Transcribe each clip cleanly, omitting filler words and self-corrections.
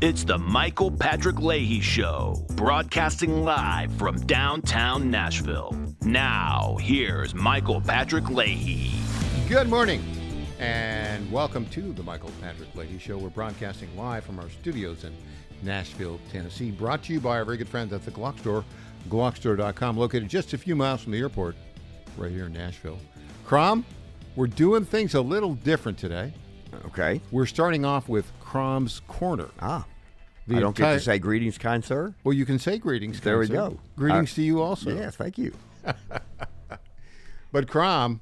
It's the Michael Patrick Leahy Show, broadcasting live from downtown Nashville. Now, here's Michael Patrick Leahy. Good morning, and welcome to the Michael Patrick Leahy Show. We're broadcasting live from our studios in Nashville, Tennessee, brought to you by our very good friends at the Glock Store, glockstore.com, located just a few miles from the airport, right here in Nashville. Crom, we're doing things a little different today. Okay. We're starting off with Crom's Corner. I don't get to say greetings, kind sir. Well, you can say greetings, There we sir. go. Greetings to you also. Yes, thank you. But Crom,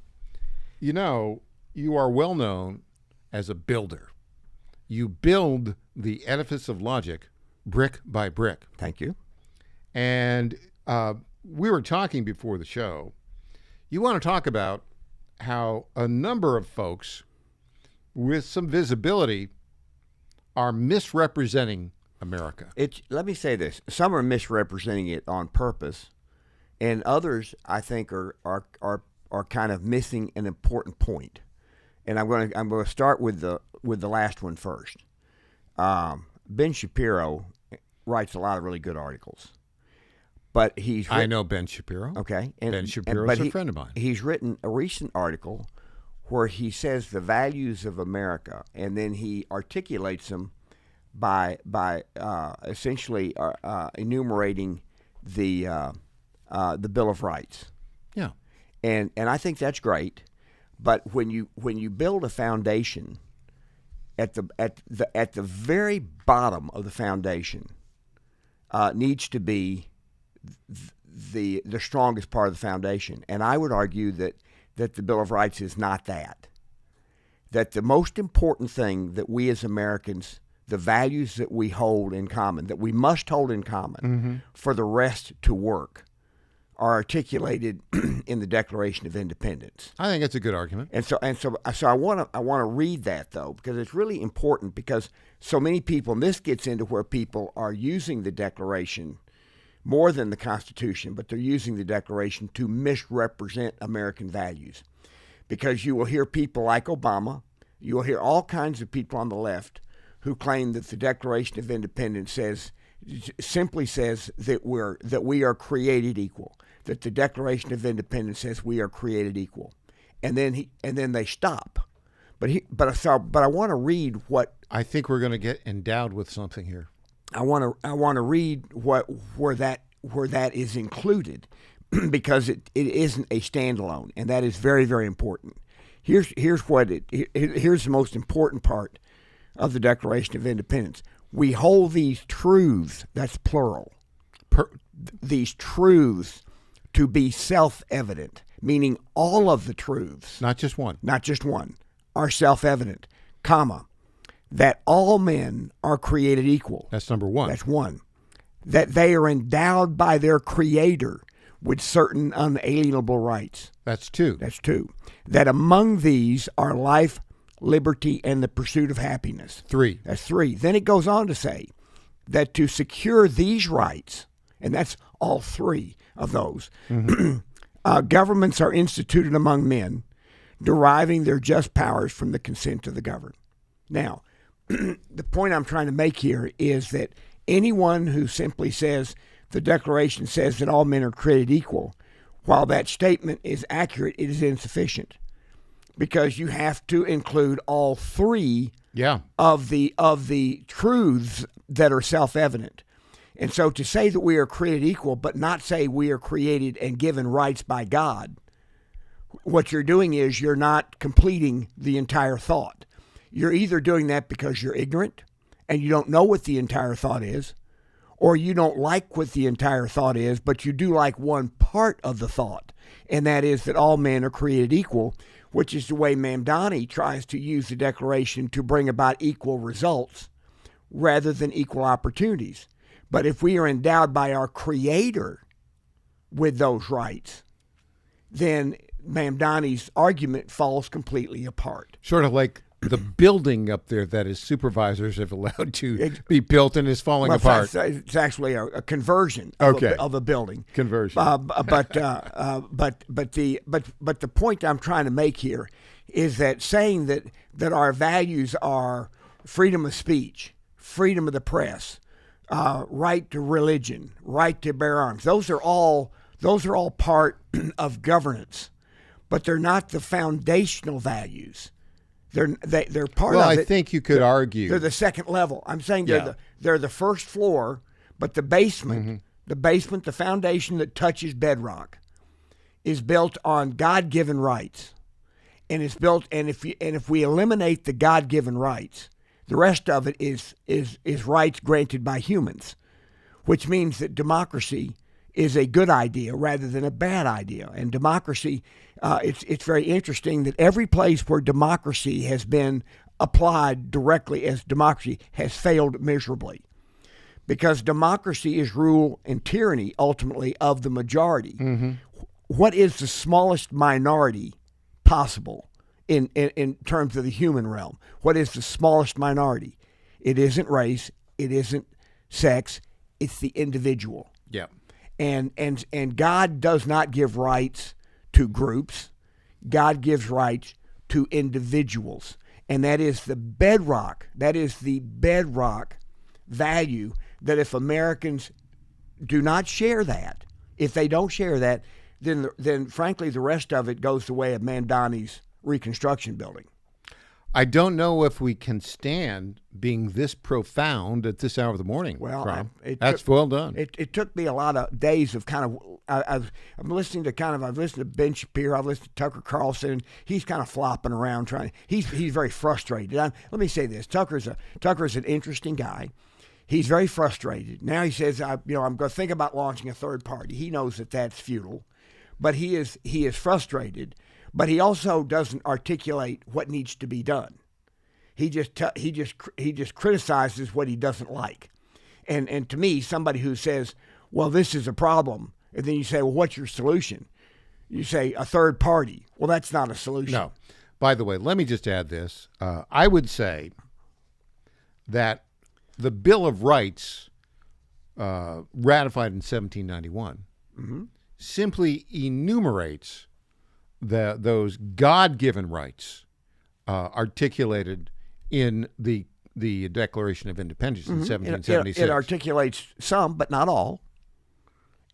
you know, you are well known as a builder. You build the edifice of logic brick by brick. Thank you. And we were talking before the show. You want to talk about how a number of folks with some visibility are misrepresenting America. Let me say this: some are misrepresenting it on purpose, and others, I think, are kind of missing an important point. And I'm going to start with the last one first. Ben Shapiro writes a lot of really good articles, but I know Ben Shapiro. Okay, Ben Shapiro's a friend of mine. He's written a recent article where he says the values of America, and then he articulates them by essentially enumerating the Bill of Rights. Yeah, and I think that's great, but when you build a foundation, at the very bottom of the foundation needs to be the strongest part of the foundation, and I would argue that the Bill of Rights is not that. That the most important thing that we as Americans, the values that we hold in common, that we must hold in common for the rest to work, are articulated in the Declaration of Independence. I think it's a good argument. And so I want to read that, though, because it's really important, because so many people, and this gets into where people are using the Declaration more than the Constitution, but they're using the Declaration to misrepresent American values. Because you will hear people like Obama, you will hear all kinds of people on the left who claim that the Declaration of Independence simply says that we are created equal. That the Declaration of Independence says we are created equal, and then they stop. But I want to read what I think we're going to get endowed with something here. I want to read where that is included, because it isn't a standalone, and that is very, very important. Here's the most important part of the Declaration of Independence. We hold these truths, that's plural, these truths to be self-evident, meaning all of the truths, not just one, are self-evident, comma, that all men are created equal. That's number one. That's one. That they are endowed by their Creator with certain unalienable rights. That's two. That's two. That among these are life, liberty, and the pursuit of happiness. Three. That's three. Then it goes on to say that to secure these rights, and that's all three of those, governments are instituted among men, deriving their just powers from the consent of the governed. Now, the point I'm trying to make here is that anyone who simply says the Declaration says that all men are created equal, while that statement is accurate, it is insufficient, because you have to include all three of the truths that are self-evident. And so to say that we are created equal but not say we are created and given rights by God, what you're doing is you're not completing the entire thought. You're either doing that because you're ignorant and you don't know what the entire thought is, or you don't like what the entire thought is, but you do like one part of the thought, and that is that all men are created equal, which is the way Mamdani tries to use the Declaration to bring about equal results rather than equal opportunities. But if we are endowed by our Creator with those rights, then Mamdani's argument falls completely apart. Sort of like the building up there that his supervisors have allowed to be built and is falling apart. It's actually a conversion of a building. Conversion. But the point I'm trying to make here is that saying that our values are freedom of speech, freedom of the press, right to religion, right to bear arms. Those are all part of governance, but they're not the foundational values. They're part well, of it. I think you could argue They're the second level. I'm saying they're the first floor, but the basement, the foundation that touches bedrock, is built on God-given rights, and it's built. And if we eliminate the God-given rights, the rest of it is rights granted by humans, which means that democracy is a good idea rather than a bad idea. And democracy, it's very interesting that every place where democracy has been applied directly as democracy has failed miserably, because democracy is rule and tyranny ultimately of the majority. What is the smallest minority possible in terms of the human realm? What is the smallest minority? It isn't race, it isn't sex, it's the individual. Yeah. And God does not give rights to groups. God gives rights to individuals. And that is the bedrock. That is the bedrock value that if Americans do not share that, if they don't share that, then frankly the rest of it goes the way of Mandani's Reconstruction Building. I don't know if we can stand being this profound at this hour of the morning. Well, that's well done. It took me a lot of days of kind of I've listened to Ben Shapiro, I've listened to Tucker Carlson. He's kind of flopping around trying. He's very frustrated. Let me say this: Tucker's an interesting guy. He's very frustrated now. He says, I'm going to think about launching a third party. He knows that that's futile, but he is frustrated. But he also doesn't articulate what needs to be done. He just criticizes what he doesn't like. And to me, somebody who says, well, this is a problem, and then you say, well, what's your solution? You say a third party. Well, that's not a solution. No. By the way, let me just add this. I would say that the Bill of Rights ratified in 1791 simply enumerates those God-given rights articulated in the Declaration of Independence in 1776. It articulates some, but not all.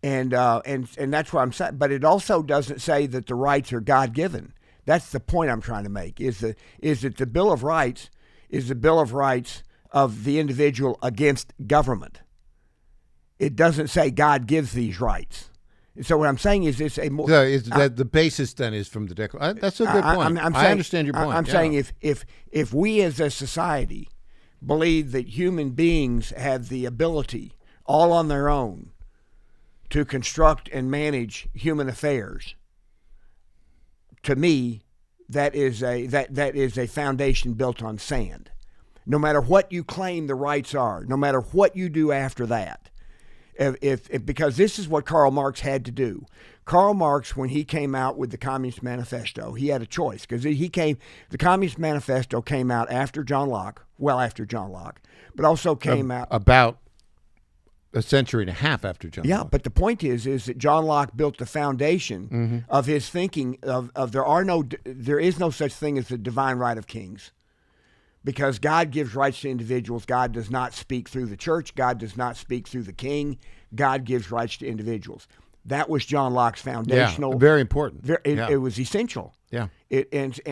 And that's what I'm saying. But it also doesn't say that the rights are God-given. That's the point I'm trying to make. Is that the Bill of Rights is the Bill of Rights of the individual against government. It doesn't say God gives these rights. So what I'm saying is it's a more... that the basis then is from the Declaration. That's a good point. I understand your point. I'm saying if we as a society believe that human beings have the ability, all on their own, to construct and manage human affairs, to me, that is a foundation built on sand. No matter what you claim the rights are, no matter what you do after that, because this is what Karl Marx had to do. Karl Marx, when he came out with the Communist Manifesto, he had a choice, because the Communist Manifesto came out after John Locke, but also came out about a century and a half after John Locke. Yeah, but the point is that John Locke built the foundation of his thinking of there is no such thing as the divine right of kings. Because God gives rights to individuals. God does not speak through the church. God does not speak through the king. God gives rights to individuals. That was John Locke's foundational. Yeah, very important. It was essential. Yeah.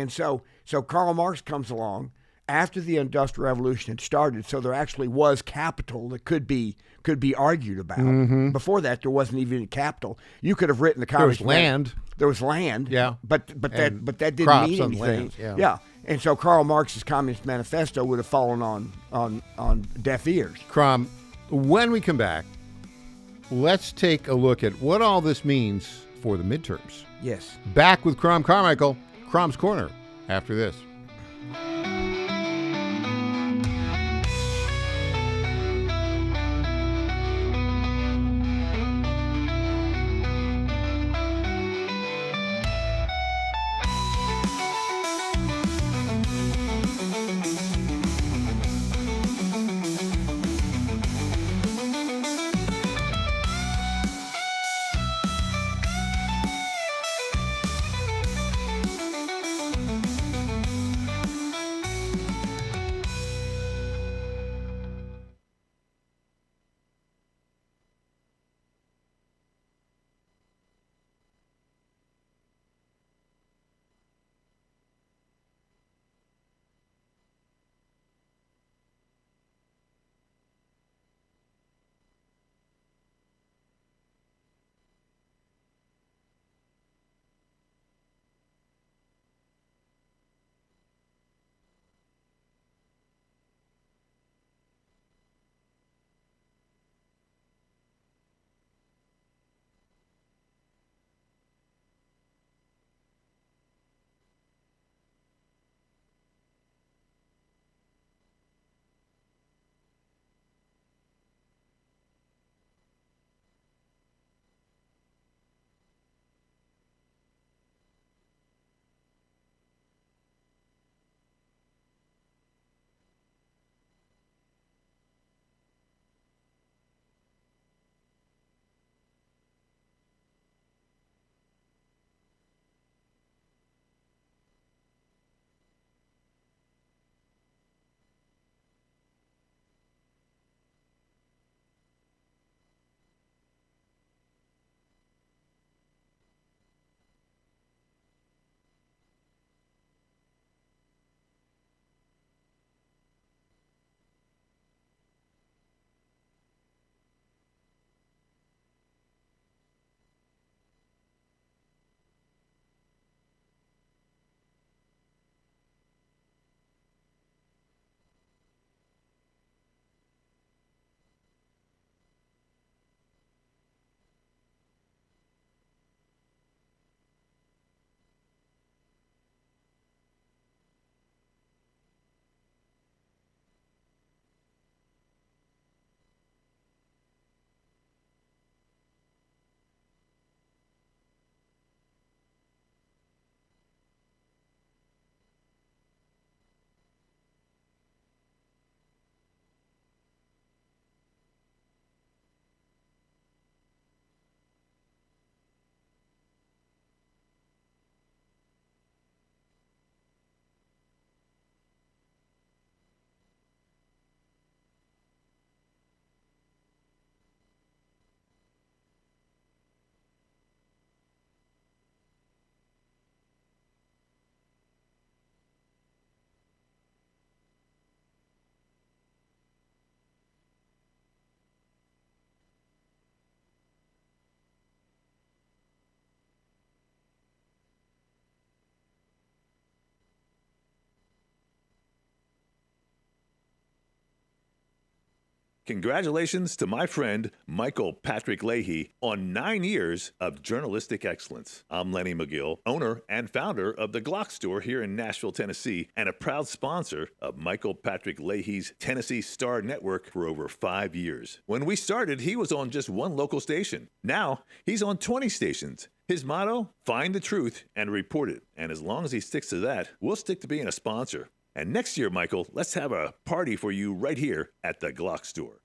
So Karl Marx comes along after the Industrial Revolution had started. So there actually was capital that could be argued about. Before that, there wasn't even any capital. You could have written the Communist. There was land. There was land. Yeah. But that didn't mean anything. Yeah. And so Karl Marx's Communist Manifesto would have fallen on deaf ears. Crom, when we come back, let's take a look at what all this means for the midterms. Yes. Back with Crom Carmichael, Crom's Corner, after this. Congratulations to my friend Michael Patrick Leahy on 9 years of journalistic excellence. I'm Lenny McGill, owner and founder of the Glock Store here in Nashville, Tennessee, and a proud sponsor of Michael Patrick Leahy's Tennessee Star Network for over 5 years. When we started, he was on just one local station. Now, he's on 20 stations. His motto, find the truth and report it. And as long as he sticks to that, we'll stick to being a sponsor. And next year, Michael, let's have a party for you right here at the Glock Store.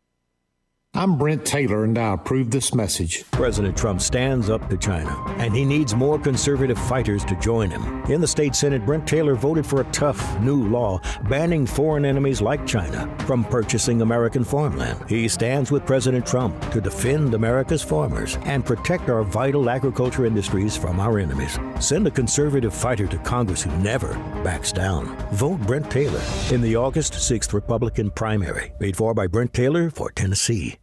I'm Brent Taylor, and I approve this message. President Trump stands up to China, and he needs more conservative fighters to join him. In the state Senate, Brent Taylor voted for a tough new law banning foreign enemies like China from purchasing American farmland. He stands with President Trump to defend America's farmers and protect our vital agriculture industries from our enemies. Send a conservative fighter to Congress who never backs down. Vote Brent Taylor in the August 6th Republican primary. Paid for by Brent Taylor for Tennessee.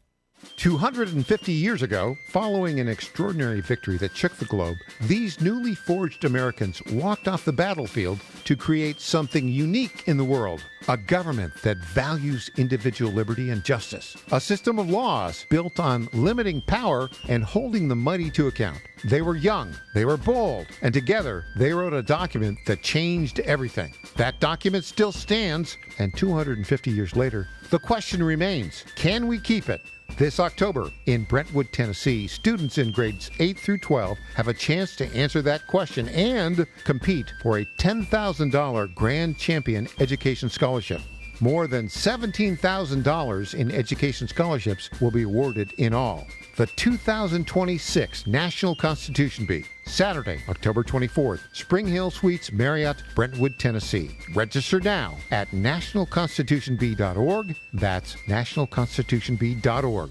250 years ago, following an extraordinary victory that shook the globe, these newly forged Americans walked off the battlefield to create something unique in the world. A government that values individual liberty and justice. A system of laws built on limiting power and holding the mighty to account. They were young, they were bold, and together they wrote a document that changed everything. That document still stands, and 250 years later, the question remains, can we keep it? This October in Brentwood, Tennessee, students in grades 8 through 12 have a chance to answer that question and compete for a $10,000 Grand Champion Education Scholarship. More than $17,000 in education scholarships will be awarded in all. The 2026 National Constitution Bee, Saturday, October 24th, Spring Hill Suites, Marriott, Brentwood, Tennessee. Register now at nationalconstitutionbee.org. That's nationalconstitutionbee.org.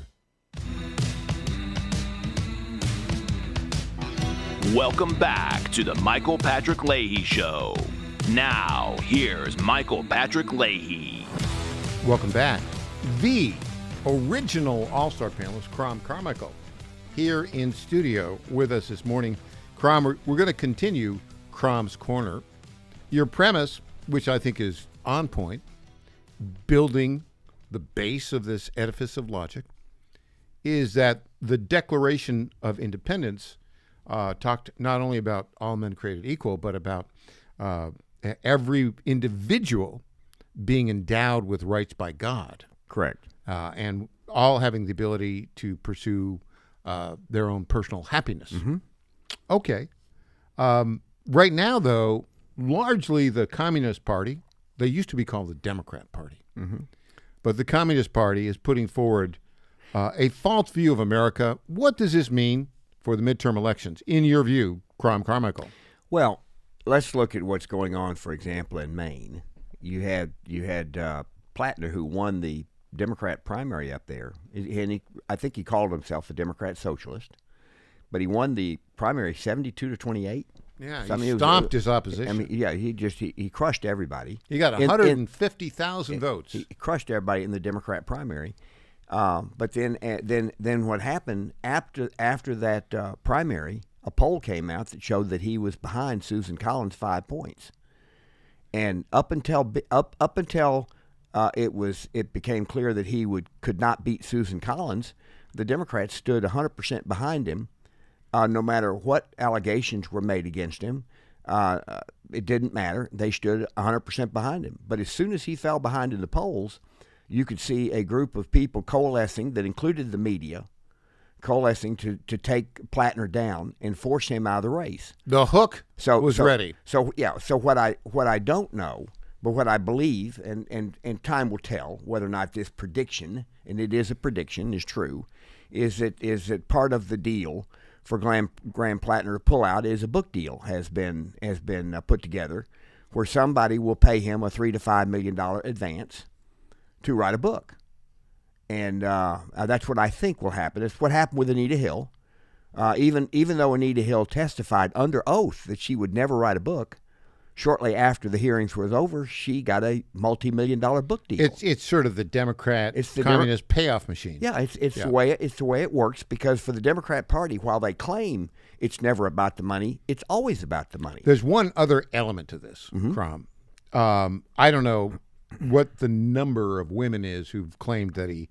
Welcome back to the Michael Patrick Leahy Show. Now, here's Michael Patrick Leahy. Welcome back. The original All-Star panelist, Crom Carmichael, here in studio with us this morning. Crom, we're going to continue Crom's Corner. Your premise, which I think is on point, building the base of this edifice of logic, is that the Declaration of Independence talked not only about all men created equal, but about every individual being endowed with rights by God. Correct. And all having the ability to pursue their own personal happiness. Mm-hmm. Okay. Right now, though, largely the Communist Party, they used to be called the Democrat Party, but the Communist Party is putting forward a false view of America. What does this mean for the midterm elections, in your view, Crom Carmichael? Well, let's look at what's going on, for example, in Maine. You had Plattner, who won the Democrat primary up there, and I think he called himself a Democrat socialist, but he won the primary 72-28. Yeah, so, he stomped his opposition. I mean, yeah, he crushed everybody. He got 150,000 votes. He crushed everybody in the Democrat primary. But then what happened after that primary? A poll came out that showed that he was behind Susan Collins 5 points, and up until it became clear that he could not beat Susan Collins, the Democrats stood 100% behind him, no matter what allegations were made against him. It didn't matter; they stood 100% behind him. But as soon as he fell behind in the polls, you could see a group of people coalescing that included the media, coalescing to take Plattner down and force him out of the race. The hook was ready. So what I don't know, but what I believe, and time will tell whether or not this prediction, and it is a prediction, is true, is that part of the deal for Graham Plattner to pull out is a book deal has been put together, where somebody will pay him a $3 to $5 million advance to write a book. And that's what I think will happen. It's what happened with Anita Hill. Even though Anita Hill testified under oath that she would never write a book, shortly after the hearings were over, she got a multi-million-dollar book deal. It's sort of the Democrat communist payoff machine. Yeah, it's the way it works, because for the Democrat Party, while they claim it's never about the money, it's always about the money. There's one other element to this, Crom. I don't know what the number of women is who've claimed that he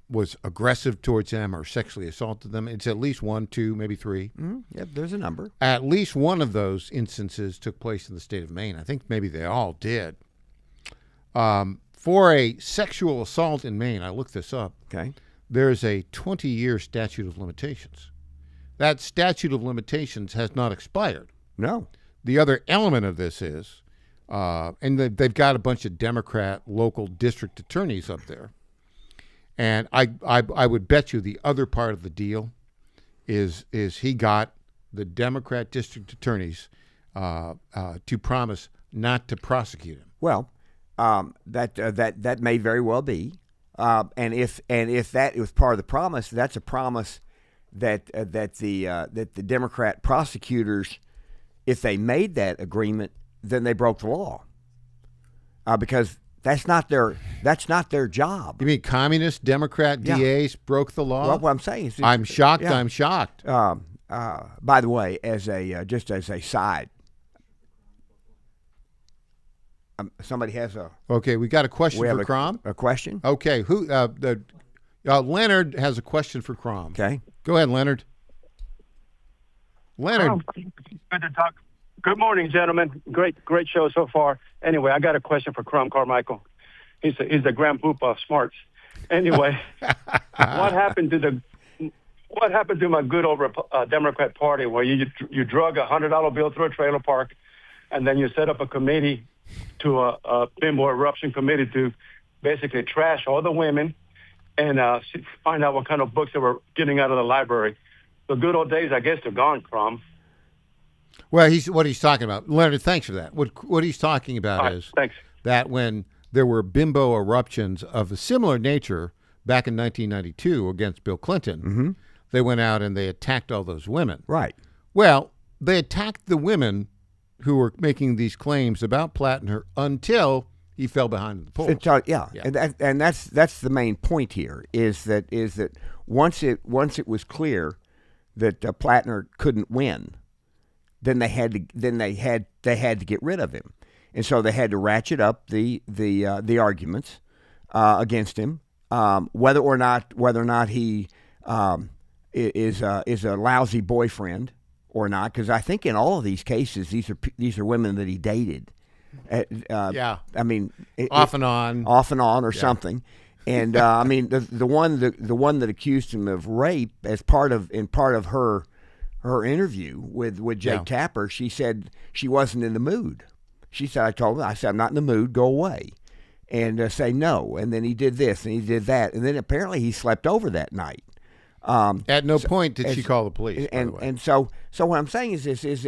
was aggressive towards them or sexually assaulted them. It's at least 1, 2, maybe 3. Yep, there's a number. At least one of those instances took place in the state of Maine. I think maybe they all did. For a sexual assault in Maine, I looked this up. Okay. There's a 20-year statute of limitations. That statute of limitations has not expired. No. The other element of this is, and they've got a bunch of Democrat local district attorneys up there, and I would bet you the other part of the deal is he got the Democrat district attorneys to promise not to prosecute him. Well, that may very well be, and if that was part of the promise, that's a promise that the Democrat prosecutors, if they made that agreement, then they broke the law, because that's not their job. You mean communist Democrat DAs broke the law? Well, what I'm saying is, I'm shocked. Yeah. I'm shocked. By the way, just as a side, somebody has a. Okay, we got a question for Crom. A question? Okay, who? Leonard has a question for Crom. Okay, go ahead, Leonard. Leonard, good to talk. Good morning, gentlemen. Great show so far. Anyway, I got a question for Crom Carmichael. He's the grandpoop of smarts. Anyway, what happened to my good old Democrat Party, where you drug a $100 bill through a trailer park, and then you set up a committee to a bimbo eruption committee to basically trash all the women and find out what kind of books they were getting out of the library. The good old days, I guess, they're gone, Crom. Well, what he's talking about, Leonard, thanks for that. What he's talking about is that when there were bimbo eruptions of a similar nature back in 1992 against Bill Clinton, they went out and they attacked all those women. Right. Well, they attacked the women who were making these claims about Plattner until he fell behind the polls. Yeah. And that's the main point here is that once it was clear that Plattner couldn't win, then they had to get rid of him, and so they had to ratchet up the arguments against him, whether or not he is a lousy boyfriend or not, because I think in all of these cases these are women that he dated. I mean, off and on or something. And I mean, the one that accused him of rape as part of her interview with Jake Tapper, she said she wasn't in the mood. She said, I said, I'm not in the mood, go away. And say no. And then he did this and he did that. And then apparently he slept over that night. At no point did she call the police. And so what I'm saying is this: is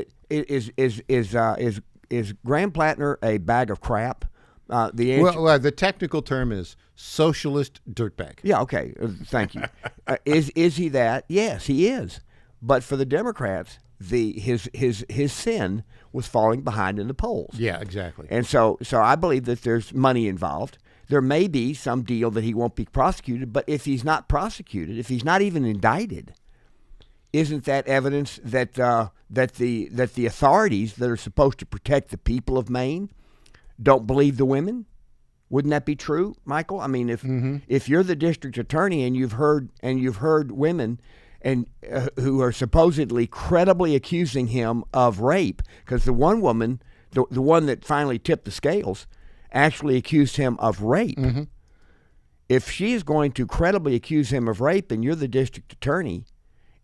Graham Plattner a bag of crap? The answer, well, the technical term is socialist dirtbag. Yeah. Okay. Thank you. Is he that? Yes, he is. But for the Democrats, his sin was falling behind in the polls. Yeah, exactly. And so I believe that there's money involved. There may be some deal that he won't be prosecuted, but if he's not prosecuted, if he's not even indicted, isn't that evidence that the authorities that are supposed to protect the people of Maine don't believe the women? Wouldn't that be true, Michael? I mean, if you're the district attorney and you've heard women and who are supposedly credibly accusing him of rape, because the one woman, the one that finally tipped the scales, actually accused him of rape. If she is going to credibly accuse him of rape and you're the district attorney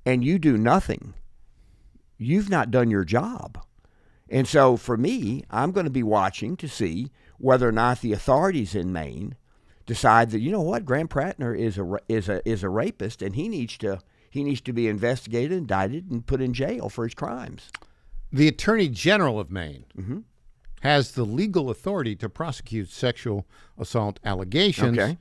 and you do nothing, you've not done your job. And so for me, I'm going to be watching to see whether or not the authorities in Maine decide that, you know what, Graham Plattner is a rapist and he needs to be investigated, indicted, and put in jail for his crimes. The Attorney General of Maine has the legal authority to prosecute sexual assault allegations,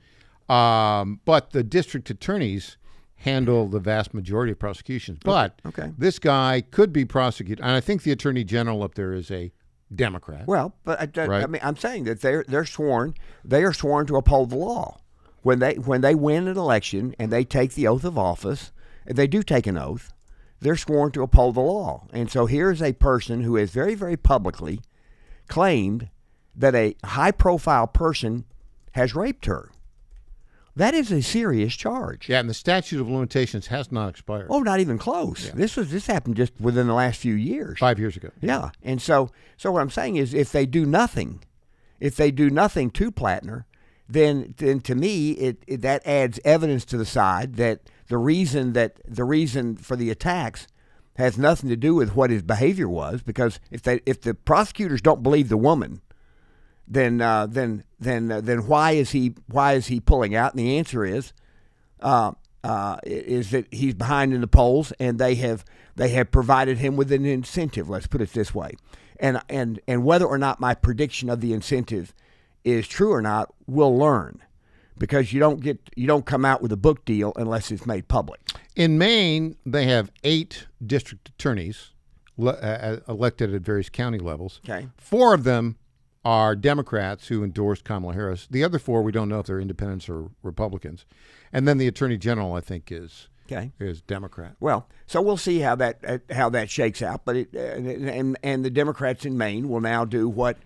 but the district attorneys handle the vast majority of prosecutions. But this guy could be prosecuted, and I think the Attorney General up there is a Democrat. Well, but I mean, I'm saying that they're sworn to uphold the law. When they win an election and they take the oath of office, they do take an oath, they're sworn to uphold the law. And so here's a person who has very, very publicly claimed that a high-profile person has raped her. That is a serious charge. Yeah, and the statute of limitations has not expired. Oh, not even close. Yeah. This happened just within the last few years. 5 years ago. Yeah, and so what I'm saying is, if they do nothing to Plattner, then to me that adds evidence to the side that the reason for the attacks has nothing to do with what his behavior was, because if the prosecutors don't believe the woman, then why is he pulling out? And the answer is that he's behind in the polls, and they have provided him with an incentive. Let's put it this way, and whether or not my prediction of the incentive is true or not, we'll learn, because you don't come out with a book deal unless it's made public. In Maine, they have 8 district attorneys elected at various county levels. Okay. 4 of them are Democrats who endorsed Kamala Harris. The other 4, we don't know if they're independents or Republicans. And then the Attorney General, I think, is Democrat. Well, so we'll see how that shakes out. But and the Democrats in Maine will now do what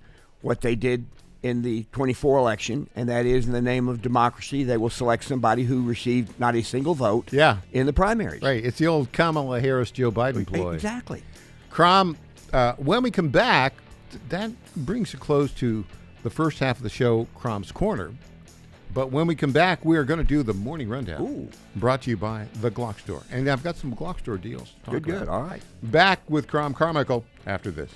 they did in the 24 election, and that is, in the name of democracy, they will select somebody who received not a single vote in the primaries. Right. It's the old Kamala Harris-Joe Biden ploy. Exactly. Crom, when we come back, that brings a close to the first half of the show, Crom's Corner. But when we come back, we are going to do the Morning Rundown. Ooh. Brought to you by the Glock Store. And I've got some Glock Store deals to talk about. Good. All right. Back with Crom Carmichael after this.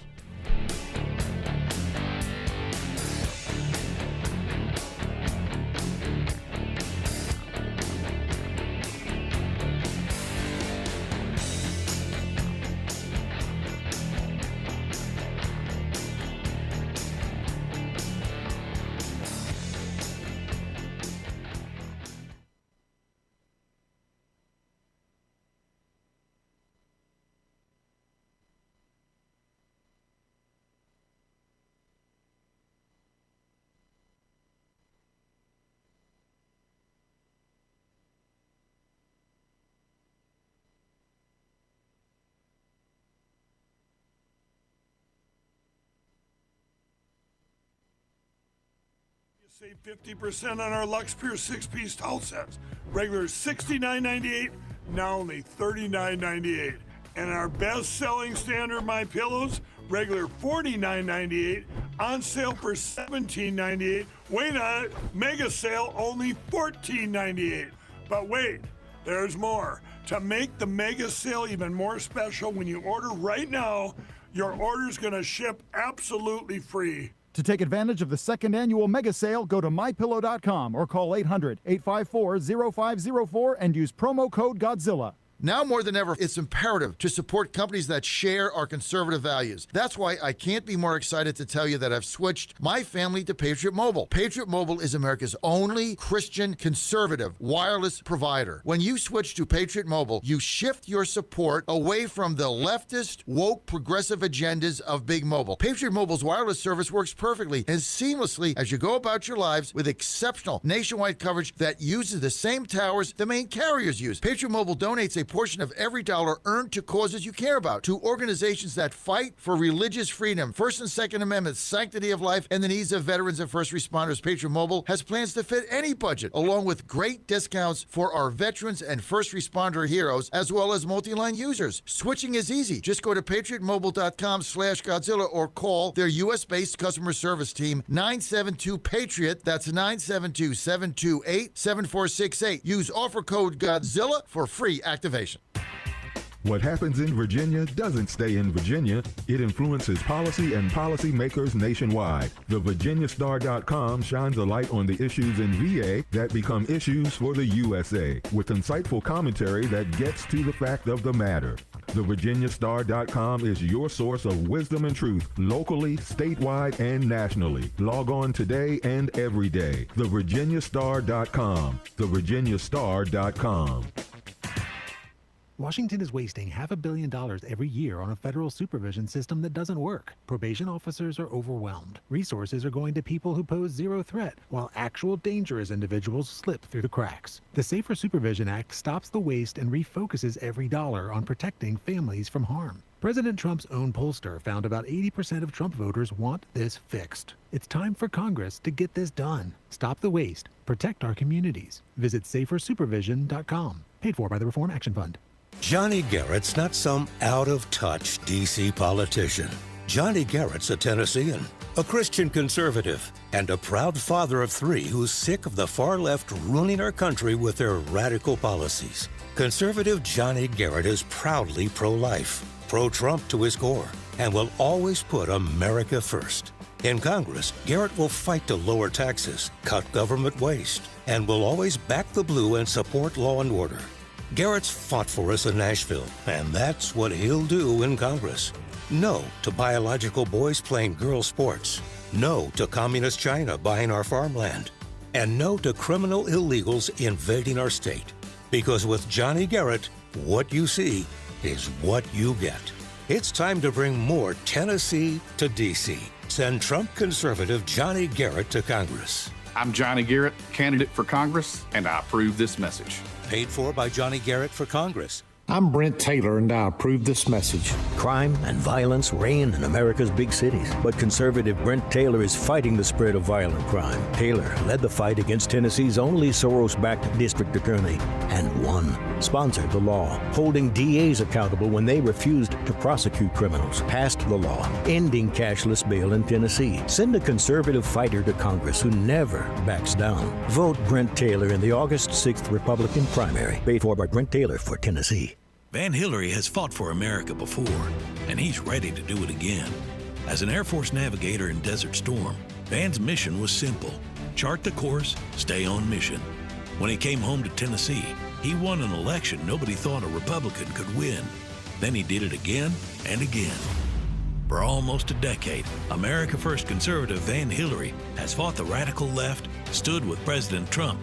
Save 50% on our Lux Pure 6-piece towel sets. Regular $69.98, now only $39.98. And our best-selling standard My Pillows, regular $49.98, on sale for $17.98. Wait on it, mega sale, only $14.98. But wait, there's more. To make the mega sale even more special, when you order right now, your order's gonna ship absolutely free. To take advantage of the second annual mega sale, go to mypillow.com or call 800-854-0504 and use promo code Godzilla. Now more than ever, it's imperative to support companies that share our conservative values. That's why I can't be more excited to tell you that I've switched my family to Patriot Mobile. Patriot Mobile is America's only Christian conservative wireless provider. When you switch to Patriot Mobile, you shift your support away from the leftist, woke, progressive agendas of Big Mobile. Patriot Mobile's wireless service works perfectly and seamlessly as you go about your lives with exceptional nationwide coverage that uses the same towers the main carriers use. Patriot Mobile donates a portion of every dollar earned to causes you care about, to organizations that fight for religious freedom, First and Second Amendments, sanctity of life, and the needs of veterans and first responders. Patriot Mobile has plans to fit any budget, along with great discounts for our veterans and first responder heroes, as well as multi-line users. Switching is easy. Just go to patriotmobile.com/Godzilla or call their U.S.-based customer service team, 972-PATRIOT. That's 972-728-7468. Use offer code Godzilla for free activation. What happens in Virginia doesn't stay in Virginia. It influences policy and policymakers nationwide. The VirginiaStar.com shines a light on the issues in VA that become issues for the USA, with insightful commentary that gets to the fact of the matter. The VirginiaStar.com is your source of wisdom and truth, locally, statewide, and nationally. Log on today and every day. The VirginiaStar.com. The VirginiaStar.com. Washington is wasting $500 million every year on a federal supervision system that doesn't work. Probation officers are overwhelmed. Resources are going to people who pose zero threat, while actual dangerous individuals slip through the cracks. The Safer Supervision Act stops the waste and refocuses every dollar on protecting families from harm. President Trump's own pollster found about 80% of Trump voters want this fixed. It's time for Congress to get this done. Stop the waste. Protect our communities. Visit safersupervision.com. Paid for by the Reform Action Fund. Johnny Garrett's not some out-of-touch D.C. politician. Johnny Garrett's a Tennessean, a Christian conservative, and a proud father of 3 who's sick of the far left ruining our country with their radical policies. Conservative Johnny Garrett is proudly pro-life, pro-Trump to his core, and will always put America first. In Congress, Garrett will fight to lower taxes, cut government waste, and will always back the blue and support law and order. Garrett's fought for us in Nashville, and that's what he'll do in Congress. No to biological boys playing girl sports. No to communist China buying our farmland. And no to criminal illegals invading our state. Because with Johnny Garrett, what you see is what you get. It's time to bring more Tennessee to D.C. Send Trump conservative Johnny Garrett to Congress. I'm Johnny Garrett, candidate for Congress, and I approve this message. Paid for by Johnny Garrett for Congress. I'm Brent Taylor, and I approve this message. Crime and violence reign in America's big cities, but conservative Brent Taylor is fighting the spread of violent crime. Taylor led the fight against Tennessee's only Soros-backed district attorney and won. Sponsored the law, holding DAs accountable when they refused to prosecute criminals. Passed the law, ending cashless bail in Tennessee. Send a conservative fighter to Congress who never backs down. Vote Brent Taylor in the August 6th Republican primary. Paid for by Brent Taylor for Tennessee. Van Hillary has fought for America before, and he's ready to do it again. As an Air Force navigator in Desert Storm, Van's mission was simple: chart the course, stay on mission. When he came home to Tennessee, he won an election nobody thought a Republican could win. Then he did it again and again. For almost a decade, America First conservative Van Hillary has fought the radical left, stood with President Trump,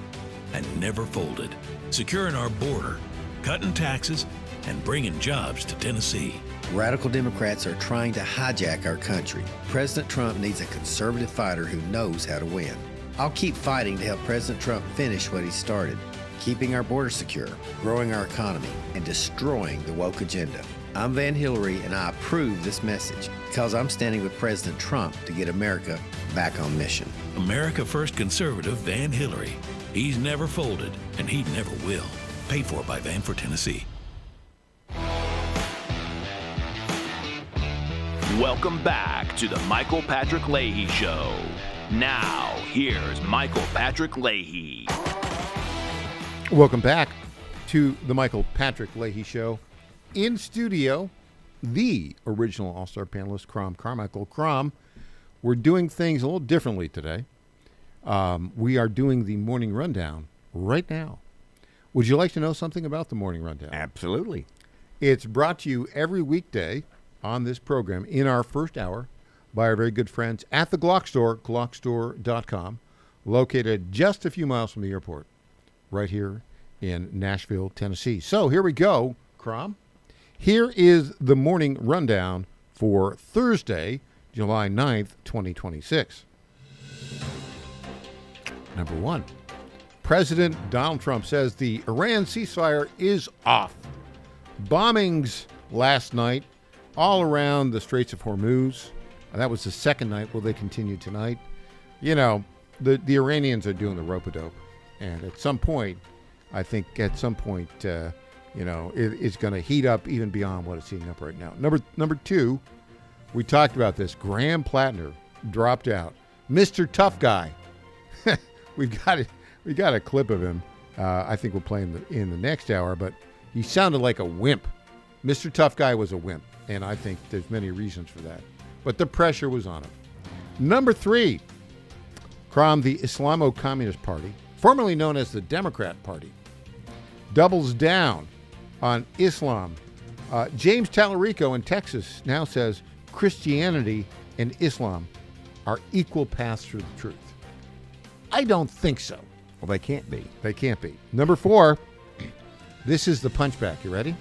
and never folded, securing our border, cutting taxes, and bringing jobs to Tennessee. Radical Democrats are trying to hijack our country. President Trump needs a conservative fighter who knows how to win. I'll keep fighting to help President Trump finish what he started, keeping our border secure, growing our economy, and destroying the woke agenda. I'm Van Hillary, and I approve this message because I'm standing with President Trump to get America back on mission. America First conservative Van Hillary. He's never folded, and he never will. Paid for by Van for Tennessee. Welcome back to the Michael Patrick Leahy Show. Now, here's Michael Patrick Leahy. Welcome back to the Michael Patrick Leahy Show. In studio, the original All-Star panelist, Crom Carmichael. Crom, we're doing things a little differently today. We are doing the morning rundown right now. Would you like to know something about the morning rundown? Absolutely. It's brought to you every weekday on this program in our first hour by our very good friends at the Glock Store, glockstore.com, located just a few miles from the airport, right here in Nashville, Tennessee. So here we go, Crom. Here is the morning rundown for Thursday, July 9th, 2026. Number 1. President Donald Trump says the Iran ceasefire is off. Bombings last night all around the Straits of Hormuz. That was the second night. Will they continue tonight? You know, the Iranians are doing the rope-a-dope. And at some point, I think it's going to heat up even beyond what it's heating up right now. Number 2, we talked about this. Graham Plattner dropped out. Mr. Tough Guy. We got a clip of him. I think we'll play in the next hour, but he sounded like a wimp. Mr. Tough Guy was a wimp, and I think there's many reasons for that. But the pressure was on him. Number 3, Crom, the Islamo-Communist Party, formerly known as the Democrat Party, doubles down on Islam. James Tallarico in Texas now says Christianity and Islam are equal paths to the truth. I don't think so. Well, they can't be. They can't be. Number 4, this is the punchback. You ready?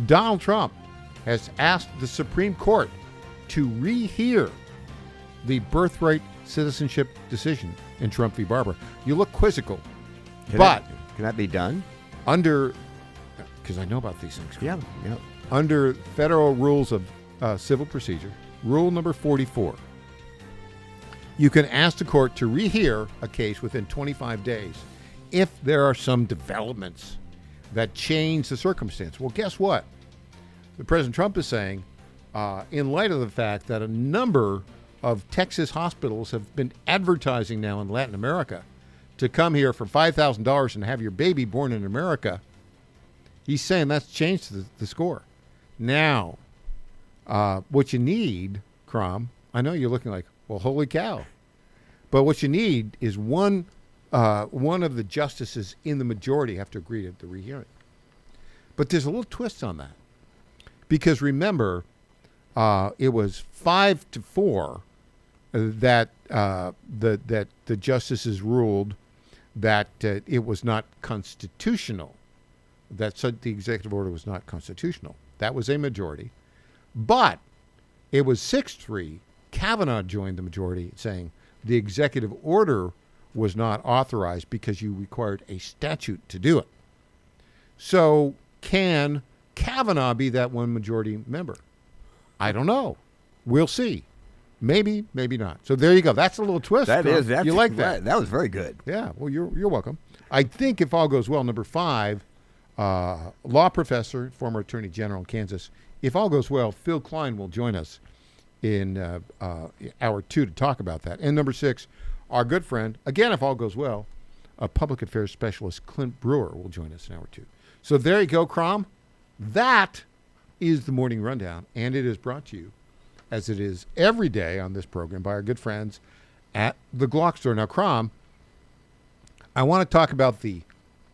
Donald Trump has asked the Supreme Court to rehear the birthright citizenship decision in Trump v. Barber. You look quizzical. Can that be done? Under because I know about these things. Yeah. Under Federal Rules of Civil Procedure, rule number 44, you can ask the court to rehear a case within 25 days if there are some developments that change the circumstance. Well, guess what? President Trump is saying, in light of the fact that a number of Texas hospitals have been advertising now in Latin America to come here for $5,000 and have your baby born in America, he's saying that's changed the score. Now, what you need, Crom, I know you're looking like, well, holy cow. But what you need is one of the justices in the majority have to agree to the rehearing. But there's a little twist on that. Because remember, it was 5-4 that the justices ruled that it was not constitutional, that the executive order was not constitutional. That was a majority. But it was 6-3. Kavanaugh joined the majority saying the executive order was not authorized because you required a statute to do it. So can Kavanaugh be that one majority member? I don't know. We'll see. Maybe, maybe not. So there you go. That's a little twist. You like that? That was very good. Yeah. Well, you're welcome. I think if all goes well, number 5, law professor, former attorney general in Kansas. If all goes well, Phil Klein will join us in hour 2 to talk about that. And number 6, our good friend, again, if all goes well, a public affairs specialist, Clint Brewer, will join us in hour 2. So there you go, Crom. That is the Morning Rundown, and it is brought to you, as it is every day on this program, by our good friends at the Glock Store. Now, Crom, I want to talk about the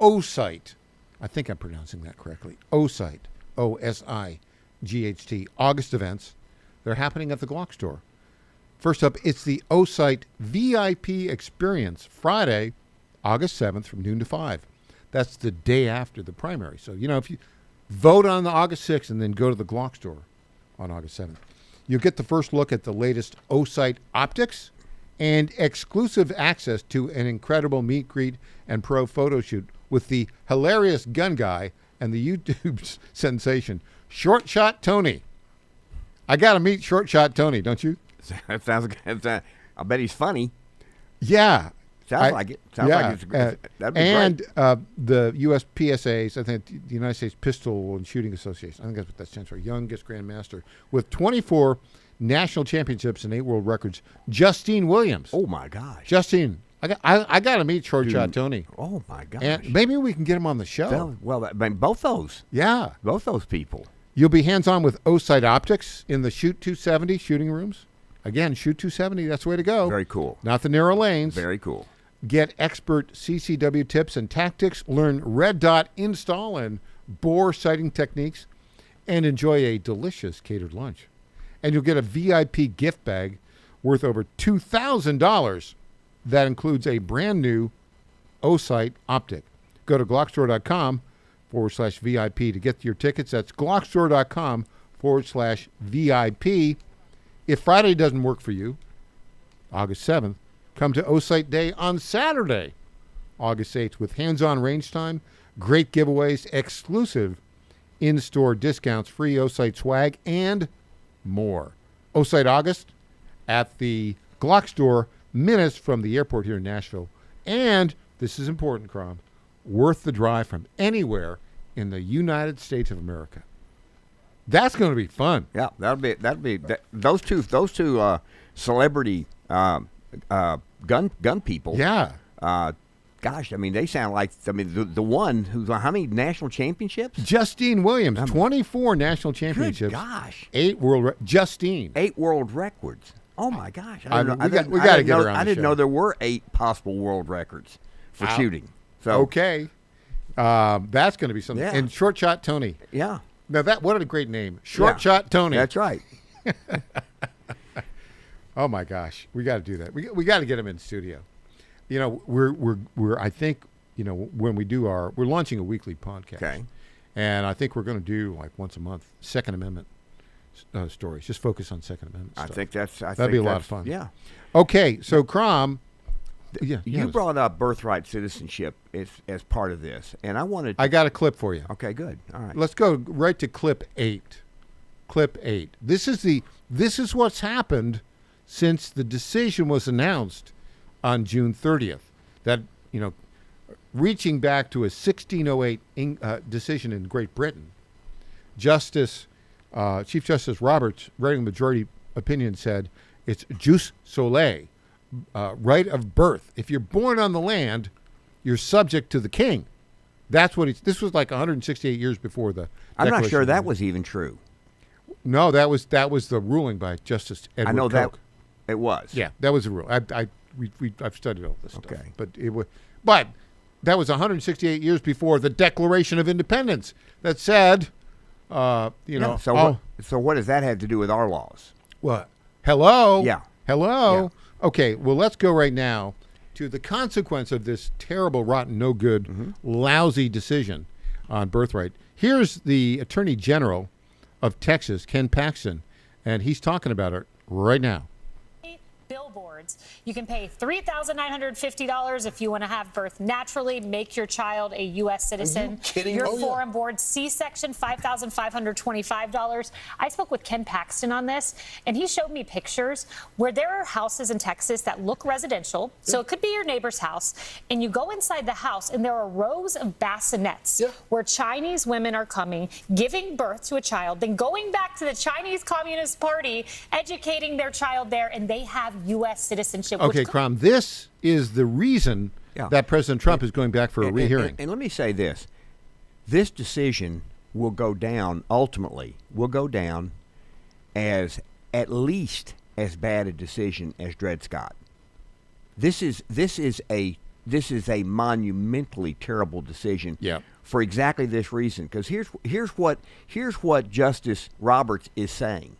O-Site. I think I'm pronouncing that correctly. O-Site, O-S-I-G-H-T, August events. They're happening at the Glock Store. First up, it's the O-Site VIP Experience, Friday, August 7th from noon to 5. That's the day after the primary. So, if you vote on the August 6th and then go to the Glock Store on August 7th, you'll get the first look at the latest O-Site optics and exclusive access to an incredible meet, greet, and pro photo shoot with the hilarious gun guy and the YouTube sensation, Short Shot Tony. I got to meet Short Shot Tony, don't you? That sounds good. I bet he's funny. Yeah. Sounds like it. Sounds like it's that'd be and great. The USPSA's, I think the United States Pistol and Shooting Association, I think that's what that stands for, youngest grandmaster, with 24 national championships and 8 world records, Justine Williams. Oh, my gosh. Justine. I got to meet Short Shot Tony. Oh, my gosh. And maybe we can get him on the show. Well, both those. Yeah. Both those people. You'll be hands-on with O-Site optics in the Shoot 270 shooting rooms. Again, Shoot 270, that's the way to go. Very cool. Not the narrow lanes. Very cool. Get expert CCW tips and tactics, learn red dot install and bore sighting techniques, and enjoy a delicious catered lunch. And you'll get a VIP gift bag worth over $2,000 that includes a brand new O-Site optic. Go to glockstore.com/VIP to get your tickets. That's glockstore.com/VIP. If Friday doesn't work for you, August 7th, come to O-Site Day on Saturday, August 8th, with hands-on range time, great giveaways, exclusive in-store discounts, free O-Site swag, and more. O-Site August at the Glock Store, minutes from the airport here in Nashville. And, this is important, Crom, worth the drive from anywhere in the United States of America. That's going to be fun. Yeah, that'll be those two celebrity gun people. Yeah. Gosh, I mean, they sound like the one who's on how many national championships? Justine Williams, 24 national championships. Good gosh. 8 world Justine. 8 world records. Oh my gosh. We got to get her on the show. I didn't know there were 8 possible world records for shooting. So okay. That's going to be something. Yeah. And Short Shot Tony. Yeah. Now what a great name. Short Shot Tony. That's right. Oh my gosh. We got to do that. We got to get him in studio. We're I think, when we do we're launching a weekly podcast. Okay. And I think we're going to do like once a month Second Amendment stories. Just focus on Second Amendment stuff. That'd be a lot of fun. Yeah. Okay, so Crom, You brought up birthright citizenship as part of this, and I got a clip for you. Okay, good. All right. Let's go right to clip 8. Clip 8. This is what's happened since the decision was announced on June 30th. That, reaching back to a 1608 decision in Great Britain, Chief Justice Roberts, writing majority opinion, said it's jus soli, right of birth. If you're born on the land, you're subject to the king. That's what this was like 168 years before the I'm not sure that was even true. No, that was the ruling by Justice Edward I know Coke. that it was. Yeah, that was the rule. I've studied all this stuff. Okay. But that was 168 years before the Declaration of Independence that said, So what does that have to do with our laws? What? Hello? Yeah. Hello? Yeah. Okay, well, let's go right now to the consequence of this terrible, rotten, no good, lousy decision on birthright. Here's the Attorney General of Texas, Ken Paxton, and he's talking about it right now. Billboards. You can pay $3,950 if you want to have birth naturally, make your child a U.S. citizen. Are you kidding? Your Oh, yeah. foreign board C-section, $5,525. I spoke with Ken Paxton on this, and he showed me pictures where there are houses in Texas that look residential. So it could be your neighbor's house, and you go inside the house, and there are rows of bassinets where Chinese women are coming, giving birth to a child, then going back to the Chinese Communist Party, educating their child there, and they have U.S. citizenship. Okay, Crom, this is the reason that President Trump is going back for a rehearing. And let me say this. This decision will go down, ultimately, as at least as bad a decision as Dred Scott. This is a monumentally terrible decision for exactly this reason. Because here's what Justice Roberts is saying.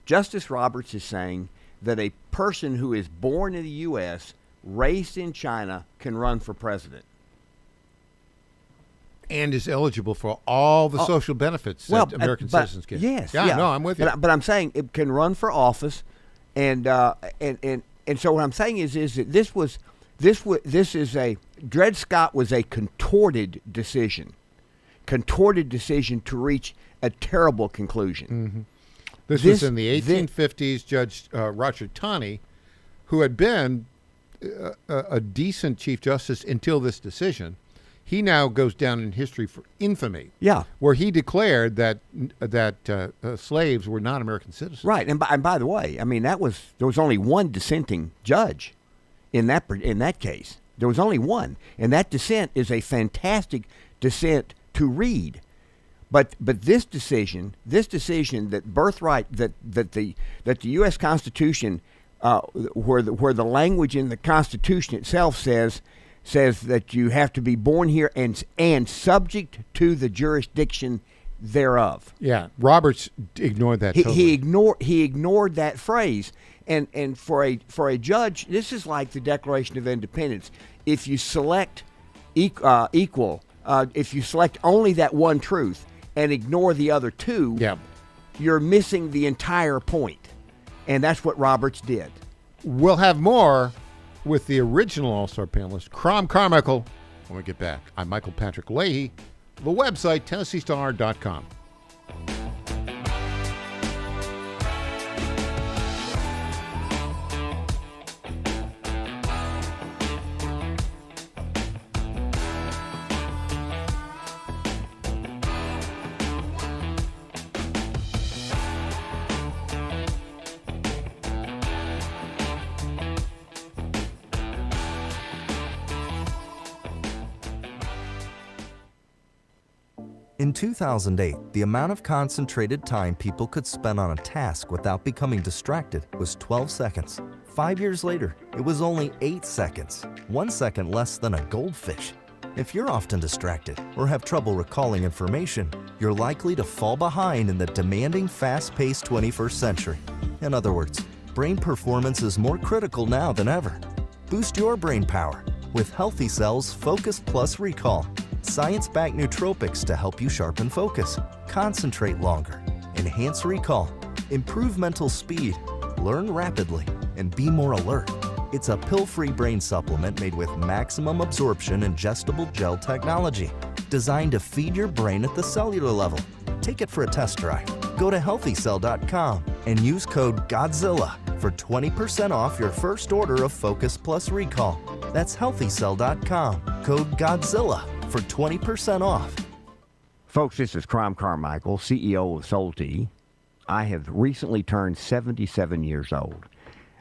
Justice Roberts is saying that a person who is born in the U.S., raised in China, can run for president. And is eligible for all the social benefits that American citizens get. Yes. No, I'm with you. But I'm saying it can run for office, and so what I'm saying is that Dred Scott was a contorted decision to reach a terrible conclusion. Mm-hmm. This was in the 1850s. Judge Roger Taney, who had been a decent Chief Justice until this decision, he now goes down in history for infamy. Yeah, where he declared that slaves were not American citizens. Right, and by the way, I mean there was only one dissenting judge in that case. There was only one, and that dissent is a fantastic dissent to read. But this decision that birthright that the U.S. Constitution, where the language in the Constitution itself says that you have to be born here and subject to the jurisdiction thereof. Yeah, Roberts ignored that. He ignored that phrase, and for a judge, this is like the Declaration of Independence. If you select equal, if you select only that one truth and ignore the other two, you're missing the entire point. And that's what Roberts did. We'll have more with the original All-Star panelist, Crom Carmichael, when we get back. I'm Michael Patrick Leahy. The website, TennesseeStar.com. In 2008, the amount of concentrated time people could spend on a task without becoming distracted was 12 seconds. 5 years later, it was only 8 seconds, 1 second less than a goldfish. If you're often distracted or have trouble recalling information, you're likely to fall behind in the demanding, fast-paced 21st century. In other words, brain performance is more critical now than ever. Boost your brain power with Healthy Cells Focus Plus Recall. Science-backed nootropics to help you sharpen focus, concentrate longer, enhance recall, improve mental speed, learn rapidly, and be more alert. It's a pill-free brain supplement made with maximum absorption ingestible gel technology, designed to feed your brain at the cellular level. Take it for a test drive. Go to healthycell.com and use code GODZILLA for 20% off your first order of Focus Plus Recall. That's healthycell.com, code GODZILLA for 20% off. Folks, this is Crom Carmichael, CEO of Soul Tea. I have recently turned 77 years old.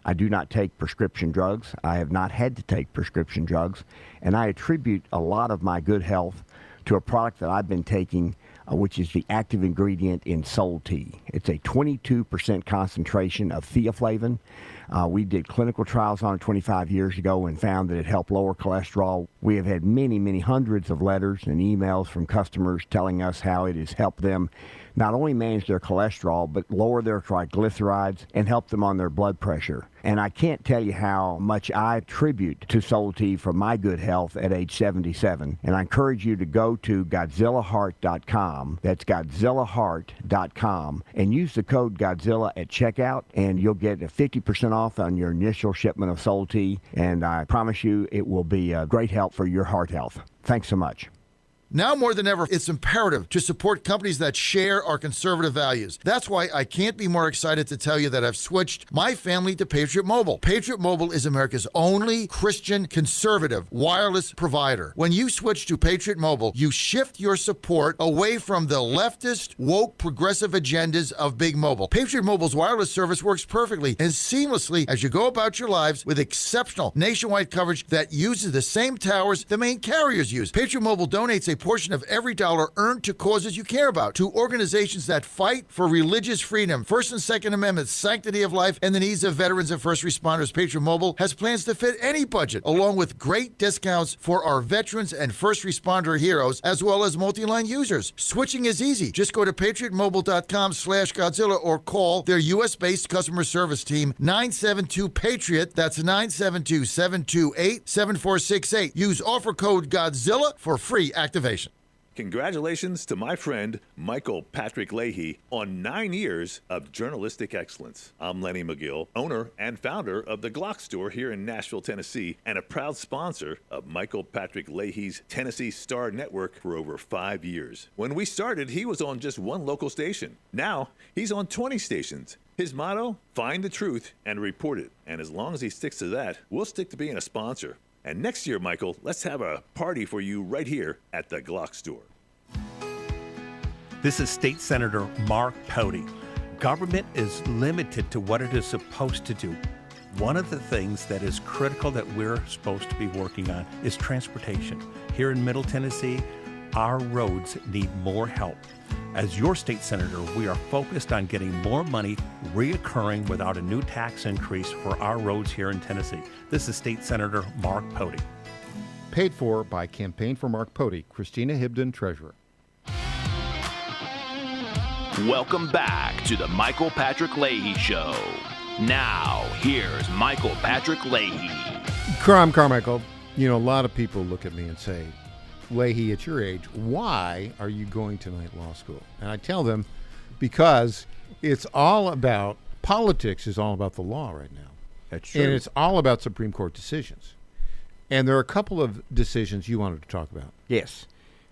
I do not take prescription drugs. I have not had to take prescription drugs, and I attribute a lot of my good health to a product that I've been taking, which is the active ingredient in Soul Tea. It's a 22% concentration of theaflavin. We did clinical trials on it 25 years ago and found that it helped lower cholesterol. We have had many, many hundreds of letters and emails from customers telling us how it has helped them not only manage their cholesterol, but lower their triglycerides and help them on their blood pressure. And I can't tell you how much I attribute to Soul Tea for my good health at age 77. And I encourage you to go to GodzillaHeart.com. That's GodzillaHeart.com. And use the code Godzilla at checkout, and you'll get a 50% off on your initial shipment of Soul Tea. And I promise you it will be a great help for your heart health. Thanks so much. Now more than ever, it's imperative to support companies that share our conservative values. That's why I can't be more excited to tell you that I've switched my family to Patriot Mobile. Patriot Mobile is America's only Christian conservative wireless provider. When you switch to Patriot Mobile, you shift your support away from the leftist, woke, progressive agendas of Big Mobile. Patriot Mobile's wireless service works perfectly and seamlessly as you go about your lives with exceptional nationwide coverage that uses the same towers the main carriers use. Patriot Mobile donates a portion of every dollar earned to causes you care about, to organizations that fight for religious freedom, First and Second Amendments, sanctity of life, and the needs of veterans and first responders. Patriot Mobile has plans to fit any budget, along with great discounts for our veterans and first responder heroes, as well as multi-line users. Switching is easy. Just go to patriotmobile.com/Godzilla or call their U.S.-based customer service team, 972-PATRIOT. That's 972-728-7468. Use offer code Godzilla for free activation. Congratulations to my friend Michael Patrick Leahy on 9 years of journalistic excellence. I'm Lenny McGill, owner and founder of the Glock Store here in Nashville, Tennessee, and a proud sponsor of Michael Patrick Leahy's Tennessee Star Network for over 5 years. When we started, he was on just one local station. Now, he's on 20 stations. His motto, find the truth and report it. And as long as he sticks to that, we'll stick to being a sponsor. And next year, Michael, let's have a party for you right here at the Glock Store. This is State Senator Mark Pody. Government is limited to what it is supposed to do. One of the things that is critical that we're supposed to be working on is transportation. Here in Middle Tennessee, our roads need more help. As your state senator, we are focused on getting more money reoccurring without a new tax increase for our roads here in Tennessee. This is State Senator Mark Pody. Paid for by Campaign for Mark Pody, Christina Hibden, Treasurer. Welcome back to the Michael Patrick Leahy Show. Now, here's Michael Patrick Leahy. Crom Carmichael, you know, a lot of people look at me and say, Leahy, at your age, why are you going to night law school? And I tell them, because it's all about, politics is all about the law right now. That's true. And it's all about Supreme Court decisions. And there are a couple of decisions you wanted to talk about. Yes.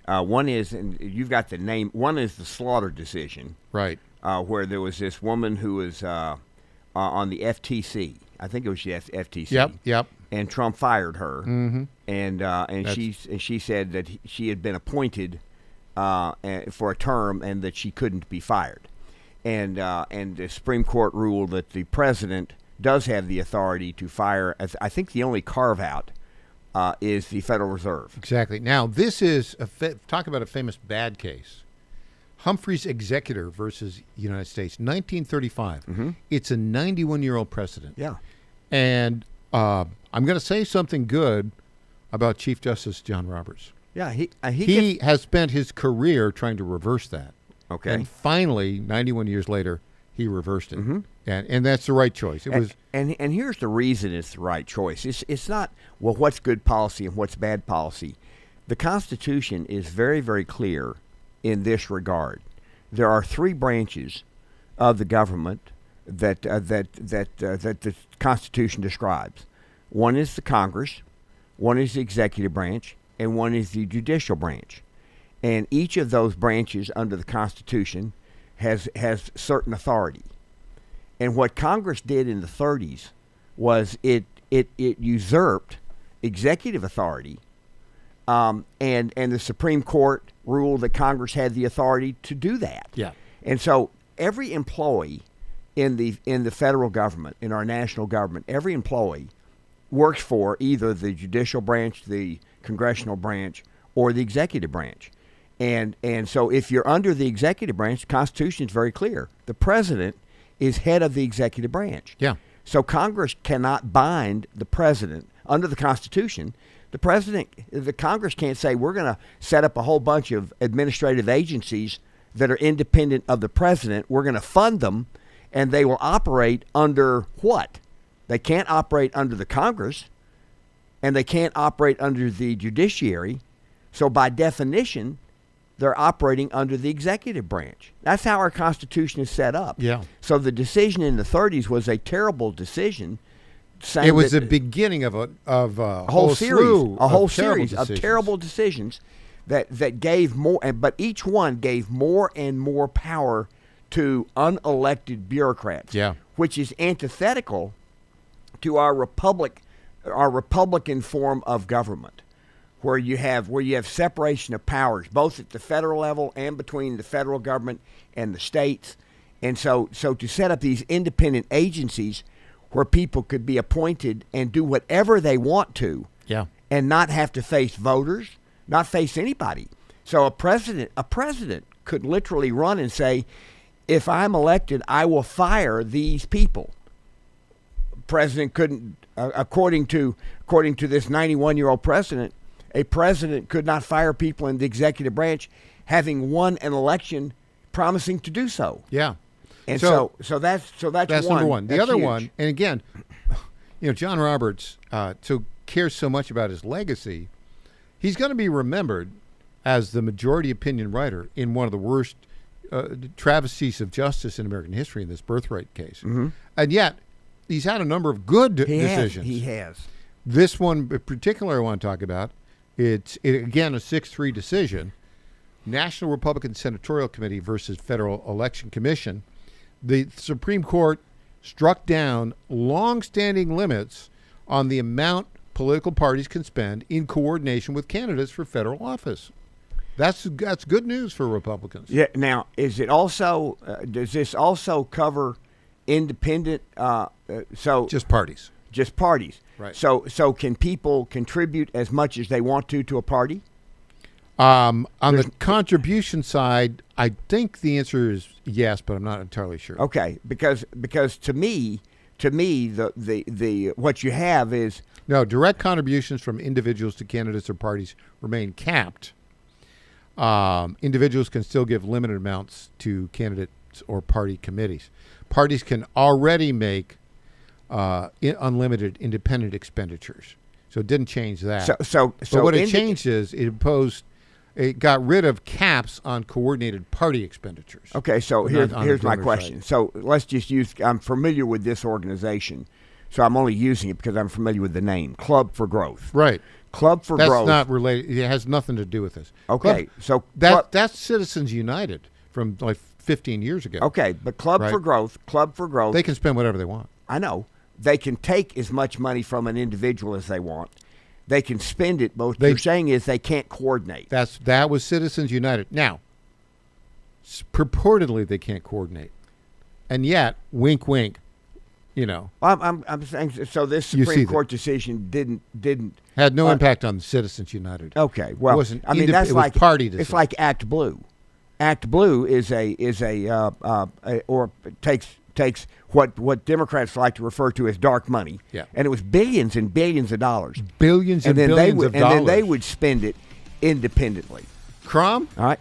One is, and you've got the name, one is the Slaughter decision. Right. Where there was this woman who was on the FTC. I think it was the FTC. Yep. And Trump fired her. Mm-hmm. And she said that she had been appointed for a term and that she couldn't be fired. And the Supreme Court ruled that the president does have the authority to fire. I think the only carve-out is the Federal Reserve. Exactly. Now, this is, talk about a famous bad case. Humphrey's Executor versus United States, 1935. Mm-hmm. It's a 91-year-old precedent. Yeah. And I'm going to say something good about Chief Justice John Roberts. Yeah, he has spent his career trying to reverse that. Okay. And finally, 91 years later, he reversed it. Mm-hmm. And that's the right choice. It was. And here's the reason it's the right choice. It's not, well, what's good policy and what's bad policy. The Constitution is very, very clear in this regard. There are three branches of the government that the Constitution describes. One is the Congress, one is the executive branch, and one is the judicial branch. And each of those branches under the Constitution has certain authority. And what Congress did in the 30s was it usurped executive authority, and the Supreme Court ruled that Congress had the authority to do that. Yeah. And so every employee in the federal government, in our national government, every employee works for either the judicial branch, the congressional branch, or the executive branch. And so if you're under the executive branch, the Constitution is very clear. The president is head of the executive branch. Yeah. So Congress cannot bind the president under the Constitution. The Congress can't say we're going to set up a whole bunch of administrative agencies that are independent of the president. We're going to fund them, and they will operate under what? They can't operate under the Congress, and they can't operate under the judiciary. So by definition, they're operating under the executive branch. That's how our Constitution is set up. Yeah. So the decision in the 30s was a terrible decision. It was the beginning of a whole series of terrible decisions that gave more, but each one gave more and more power to unelected bureaucrats. Yeah. Which is antithetical to our Republican form of government, where you have separation of powers, both at the federal level and between the federal government and the states. And so to set up these independent agencies where people could be appointed and do whatever they want to, yeah, and not have to face voters, not face anybody. So a president could literally run and say, if I'm elected, I will fire these people. President couldn't, according to this 91-year-old president, a president could not fire people in the executive branch having won an election promising to do so. Yeah. And so that's number one. The other huge. one, and again, John Roberts cares so much about his legacy. He's going to be remembered as the majority opinion writer in one of the worst travesties of justice in American history in this birthright case. Mm-hmm. And yet, he's had a number of good decisions. He has. This one in particular I want to talk about, it's again a 6-3 decision. National Republican Senatorial Committee versus Federal Election Commission. The Supreme Court struck down long-standing limits on the amount political parties can spend in coordination with candidates for federal office. That's good news for Republicans. Yeah. Now, is it also does this also cover independent? Just parties. Just parties. Right. So can people contribute as much as they want to a party? On the contribution side, I think the answer is yes, but I'm not entirely sure. Okay, because to me, the what you have is no direct contributions from individuals to candidates or parties remain capped. Individuals can still give limited amounts to candidates or party committees. Parties can already make unlimited independent expenditures, so it didn't change that. So what it changed is it got rid of caps on coordinated party expenditures. Okay, so here's my question. Side. So let's just I'm familiar with this organization, so I'm only using it because I'm familiar with the name, Club for Growth. Right. Club for Growth. That's not related. It has nothing to do with this. Okay, that's Citizens United from like 15 years ago. Okay, but Club for Growth, They can spend whatever they want. I know. They can take as much money from an individual as they want. They can spend it. But what you're saying is they can't coordinate. That was Citizens United. Now, purportedly they can't coordinate, and yet, wink, wink. I'm saying so. This Supreme Court decision didn't had no impact on Citizens United. Okay, well, that's like party decision. It's like Act Blue. Act Blue takes what Democrats like to refer to as dark money. Yeah. And it was billions and billions of dollars. Billions and billions of dollars. And then they would spend it independently. Crom? All right.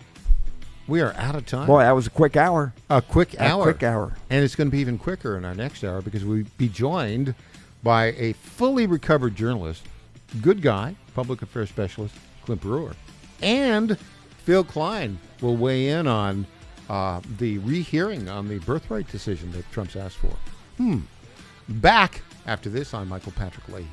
We are out of time. Boy, that was a quick hour. A quick hour. And it's going to be even quicker in our next hour because we'll be joined by a fully recovered journalist, good guy, public affairs specialist, Clint Brewer. And Phil Klein will weigh in on the rehearing on the birthright decision that Trump's asked for. Back after this, I'm Michael Patrick Leahy.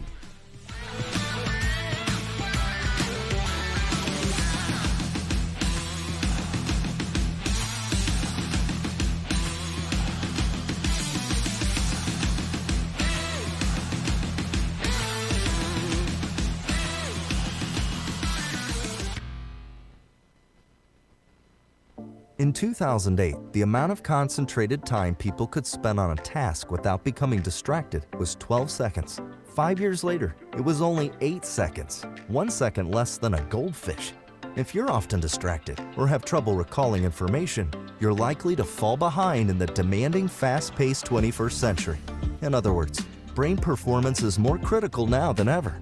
In 2008, the amount of concentrated time people could spend on a task without becoming distracted was 12 seconds. 5 years later, it was only 8 seconds, 1 second less than a goldfish. If you're often distracted or have trouble recalling information, you're likely to fall behind in the demanding, fast-paced 21st century. In other words, brain performance is more critical now than ever.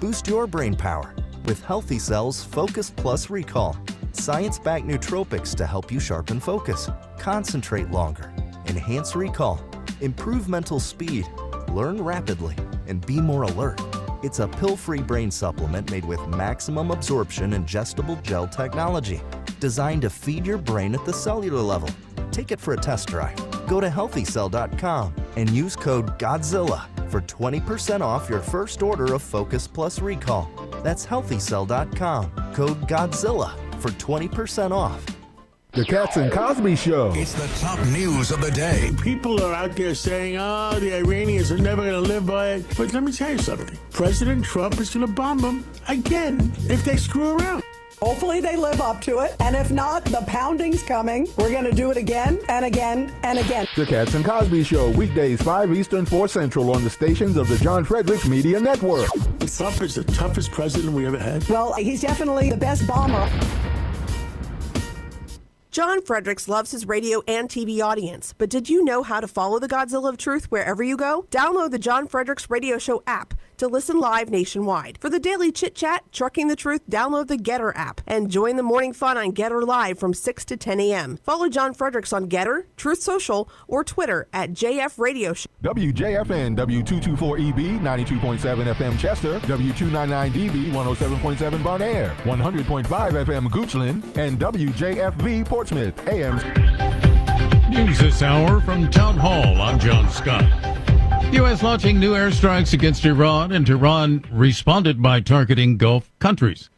Boost your brain power with Healthy Cells Focus Plus Recall. Science-backed nootropics to help you sharpen focus, concentrate longer, enhance recall, improve mental speed, learn rapidly, and be more alert. It's a pill-free brain supplement made with maximum absorption ingestible gel technology, designed to feed your brain at the cellular level. Take it for a test drive. Go to healthycell.com and use code GODZILLA for 20% off your first order of Focus Plus Recall. That's healthycell.com, code GODZILLA for 20% off. The Cats and Cosby Show. It's the top news of the day. People are out there saying, oh, the Iranians are never going to live by it. But let me tell you something. President Trump is going to bomb them again if they screw around. Hopefully they live up to it. And if not, the pounding's coming. We're going to do it again and again and again. The Cats and Cosby Show, weekdays 5 Eastern, 4 Central on the stations of the John Fredericks Media Network. Trump is the toughest president we ever had. Well, he's definitely the best bomber. John Fredericks loves his radio and TV audience, but did you know how to follow the Godzilla of Truth wherever you go? Download the John Fredericks Radio Show app to listen live nationwide. For the daily chit-chat, Trucking the Truth, download the Getter app and join the morning fun on Getter Live from 6 to 10 a.m. Follow John Fredericks on Getter, Truth Social, or Twitter at JF Radio Show. WJFN, W224EB, 92.7 FM Chester, W299DB, 107.7 Bon Air, 100.5 FM Goochland, and WJFV Portsmouth, AM. News this hour from Town Hall. I'm John Scott. U.S. launching new airstrikes against Iran, and Iran responded by targeting Gulf countries.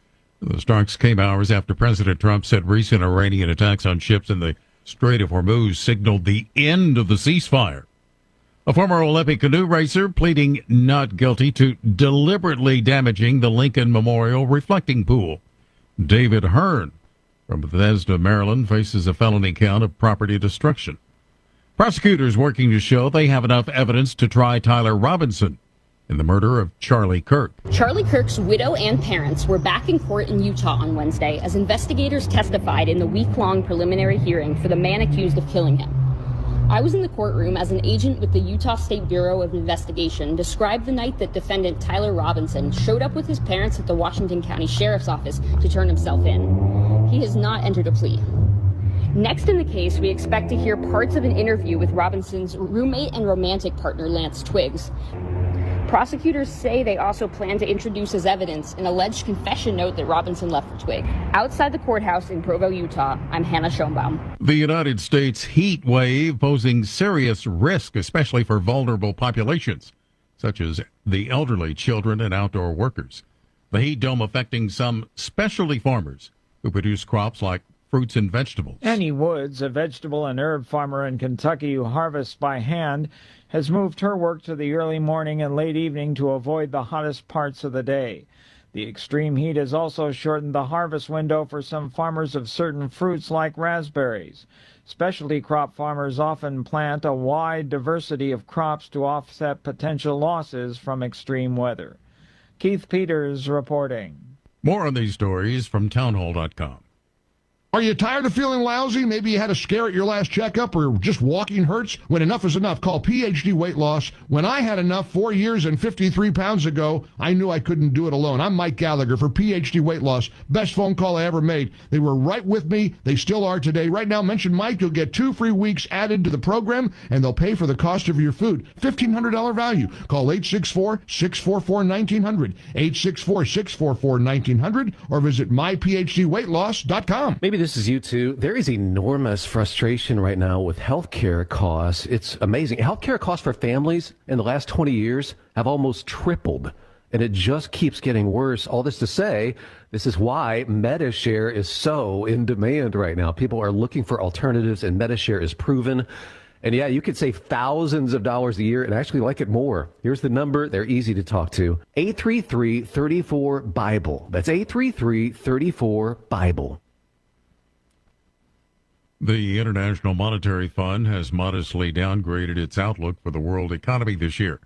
The strikes came hours after President Trump said recent Iranian attacks on ships in the Strait of Hormuz signaled the end of the ceasefire. A former Olympic canoe racer pleading not guilty to deliberately damaging the Lincoln Memorial reflecting pool. David Hearn from Bethesda, Maryland, faces a felony count of property destruction. Prosecutors working to show they have enough evidence to try Tyler Robinson in the murder of Charlie Kirk. Charlie Kirk's widow and parents were back in court in Utah on Wednesday as investigators testified in the week-long preliminary hearing for the man accused of killing him. I was in the courtroom as an agent with the Utah State Bureau of Investigation described the night that defendant Tyler Robinson showed up with his parents at the Washington County Sheriff's Office to turn himself in. He has not entered a plea. Next in the case, we expect to hear parts of an interview with Robinson's roommate and romantic partner, Lance Twiggs. Prosecutors say they also plan to introduce as evidence an alleged confession note that Robinson left for Twigg. Outside the courthouse in Provo, Utah, I'm Hannah Schoenbaum. The United States heat wave posing serious risk, especially for vulnerable populations, such as the elderly, children, and outdoor workers. The heat dome affecting some specialty farmers who produce crops like fruits and vegetables. Annie Woods, a vegetable and herb farmer in Kentucky who harvests by hand, has moved her work to the early morning and late evening to avoid the hottest parts of the day. The extreme heat has also shortened the harvest window for some farmers of certain fruits like raspberries. Specialty crop farmers often plant a wide diversity of crops to offset potential losses from extreme weather. Keith Peters reporting. More on these stories from townhall.com. Are you tired of feeling lousy? Maybe you had a scare at your last checkup or just walking hurts? When enough is enough, call PhD Weight Loss. When I had enough 4 years and 53 pounds ago, I knew I couldn't do it alone. I'm Mike Gallagher for PhD Weight Loss. Best phone call I ever made. They were right with me. They still are today. Right now, mention Mike. You'll get 2 free weeks added to the program, and they'll pay for the cost of your food. $1,500 value. Call 864-644-1900, 864-644-1900, or visit myphdweightloss.com. Maybe this is you too. There is enormous frustration right now with healthcare costs. It's amazing. Healthcare costs for families in the last 20 years have almost tripled, and it just keeps getting worse. All this to say, this is why MediShare is so in demand right now. People are looking for alternatives, and MediShare is proven. And yeah, you could save thousands of dollars a year and actually like it more. Here's the number. They're easy to talk to. 833-34-BIBLE. That's 833-34-BIBLE. The International Monetary Fund has modestly downgraded its outlook for the world economy this year,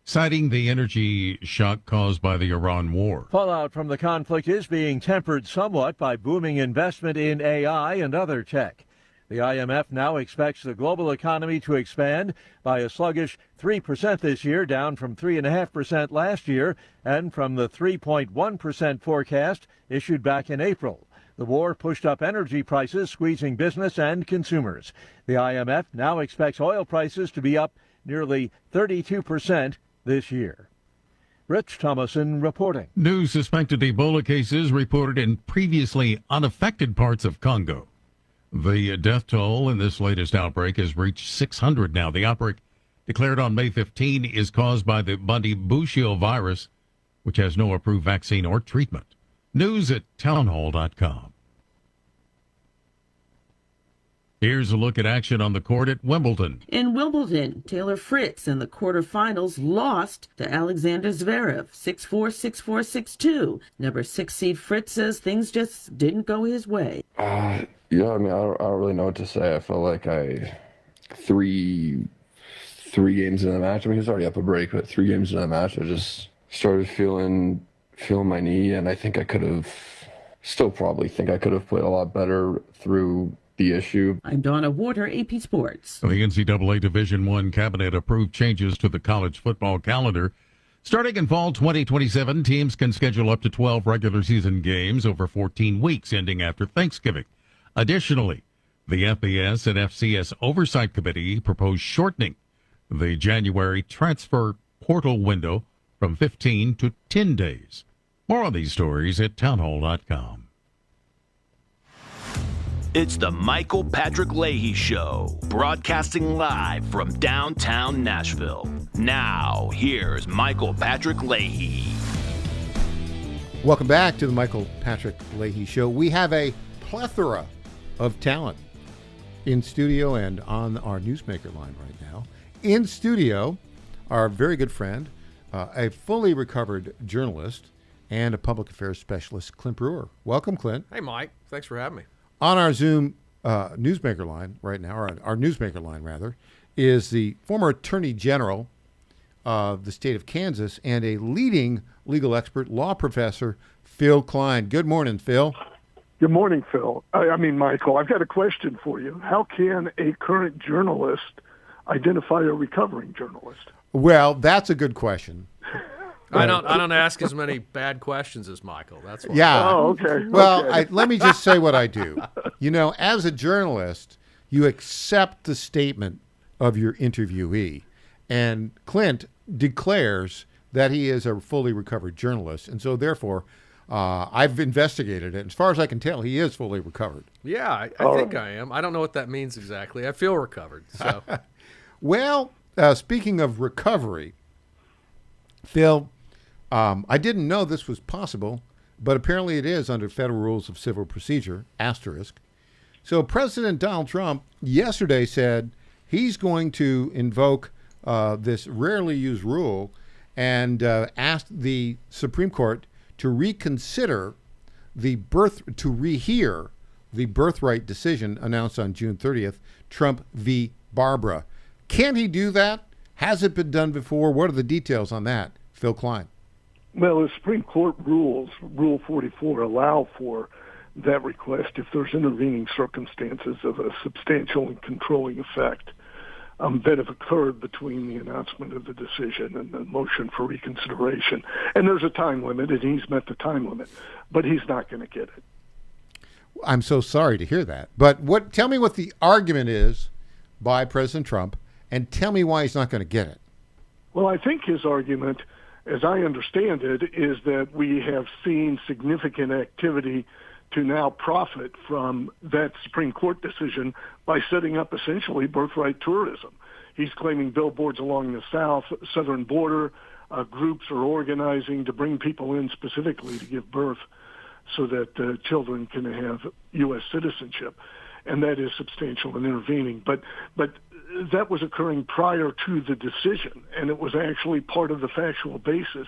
citing the energy shock caused by the Iran war. Fallout from the conflict is being tempered somewhat by booming investment in AI and other tech. The IMF now expects the global economy to expand by a sluggish 3% this year, down from 3.5% last year and from the 3.1% forecast issued back in April. The war pushed up energy prices, squeezing business and consumers. The IMF now expects oil prices to be up nearly 32% this year. Rich Thomason reporting. New suspected Ebola cases reported in previously unaffected parts of Congo. The death toll in this latest outbreak has reached 600 now. The outbreak, declared on May 15, is caused by the Bundibugyo virus, which has no approved vaccine or treatment. News at townhall.com. Here's a look at action on the court at Wimbledon. In Wimbledon, Taylor Fritz in the quarterfinals lost to Alexander Zverev, 6-4, 6-4, 6-2. Number 6 seed Fritz says things just didn't go his way. Yeah, I mean, I don't really know what to say. I felt like three games in the match. I mean, he was already up a break, but 3 games in the match, I just started feeling my knee, and I think still probably think I could have played a lot better through the issue. I'm Donna Warder, AP Sports. The NCAA Division I cabinet approved changes to the college football calendar. Starting in fall 2027, teams can schedule up to 12 regular season games over 14 weeks, ending after Thanksgiving. Additionally, the FBS and FCS Oversight Committee proposed shortening the January transfer portal window from 15 to 10 days. More on these stories at townhall.com. It's the Michael Patrick Leahy Show, broadcasting live from downtown Nashville. Now, here's Michael Patrick Leahy. Welcome back to the Michael Patrick Leahy Show. We have a plethora of talent in studio and on our newsmaker line right now. In studio, our very good friend, a fully recovered journalist and a public affairs specialist, Clint Brewer. Welcome, Clint. Hey, Mike. Thanks for having me. On our Zoom newsmaker line right now, or our newsmaker line rather, is the former Attorney General of the state of Kansas and a leading legal expert, law professor, Phil Klein. Good morning, Phil. Good morning, Phil. Michael, I've got a question for you. How can a current journalist identify a recovering journalist? Well, that's a good question. I don't ask as many bad questions as Michael. That's why. Yeah. Oh, okay. Well, okay. Let me just say what I do. You know, as a journalist, you accept the statement of your interviewee. And Clint declares that he is a fully recovered journalist. And so, therefore, I've investigated it. As far as I can tell, he is fully recovered. Yeah, I think I am. I don't know what that means exactly. I feel recovered. So, well, speaking of recovery, Phil, I didn't know this was possible, but apparently it is under Federal Rules of Civil Procedure, *. So President Donald Trump yesterday said he's going to invoke this rarely used rule and asked the Supreme Court to reconsider to rehear the birthright decision announced on June 30th, Trump v. Barbara. Can he do that? Has it been done before? What are the details on that? Phil Klein. Well, the Supreme Court rules, Rule 44, allow for that request if there's intervening circumstances of a substantial and controlling effect that have occurred between the announcement of the decision and the motion for reconsideration. And there's a time limit, and he's met the time limit, but he's not going to get it. I'm so sorry to hear that. But tell me what the argument is by President Trump, and tell me why he's not going to get it. Well, I think his argument, as I understand it, is that we have seen significant activity to now profit from that Supreme Court decision by setting up essentially birthright tourism. He's claiming billboards along the southern border. Groups are organizing to bring people in specifically to give birth so that children can have U.S. citizenship. And that is substantial and intervening. But that was occurring prior to the decision, and it was actually part of the factual basis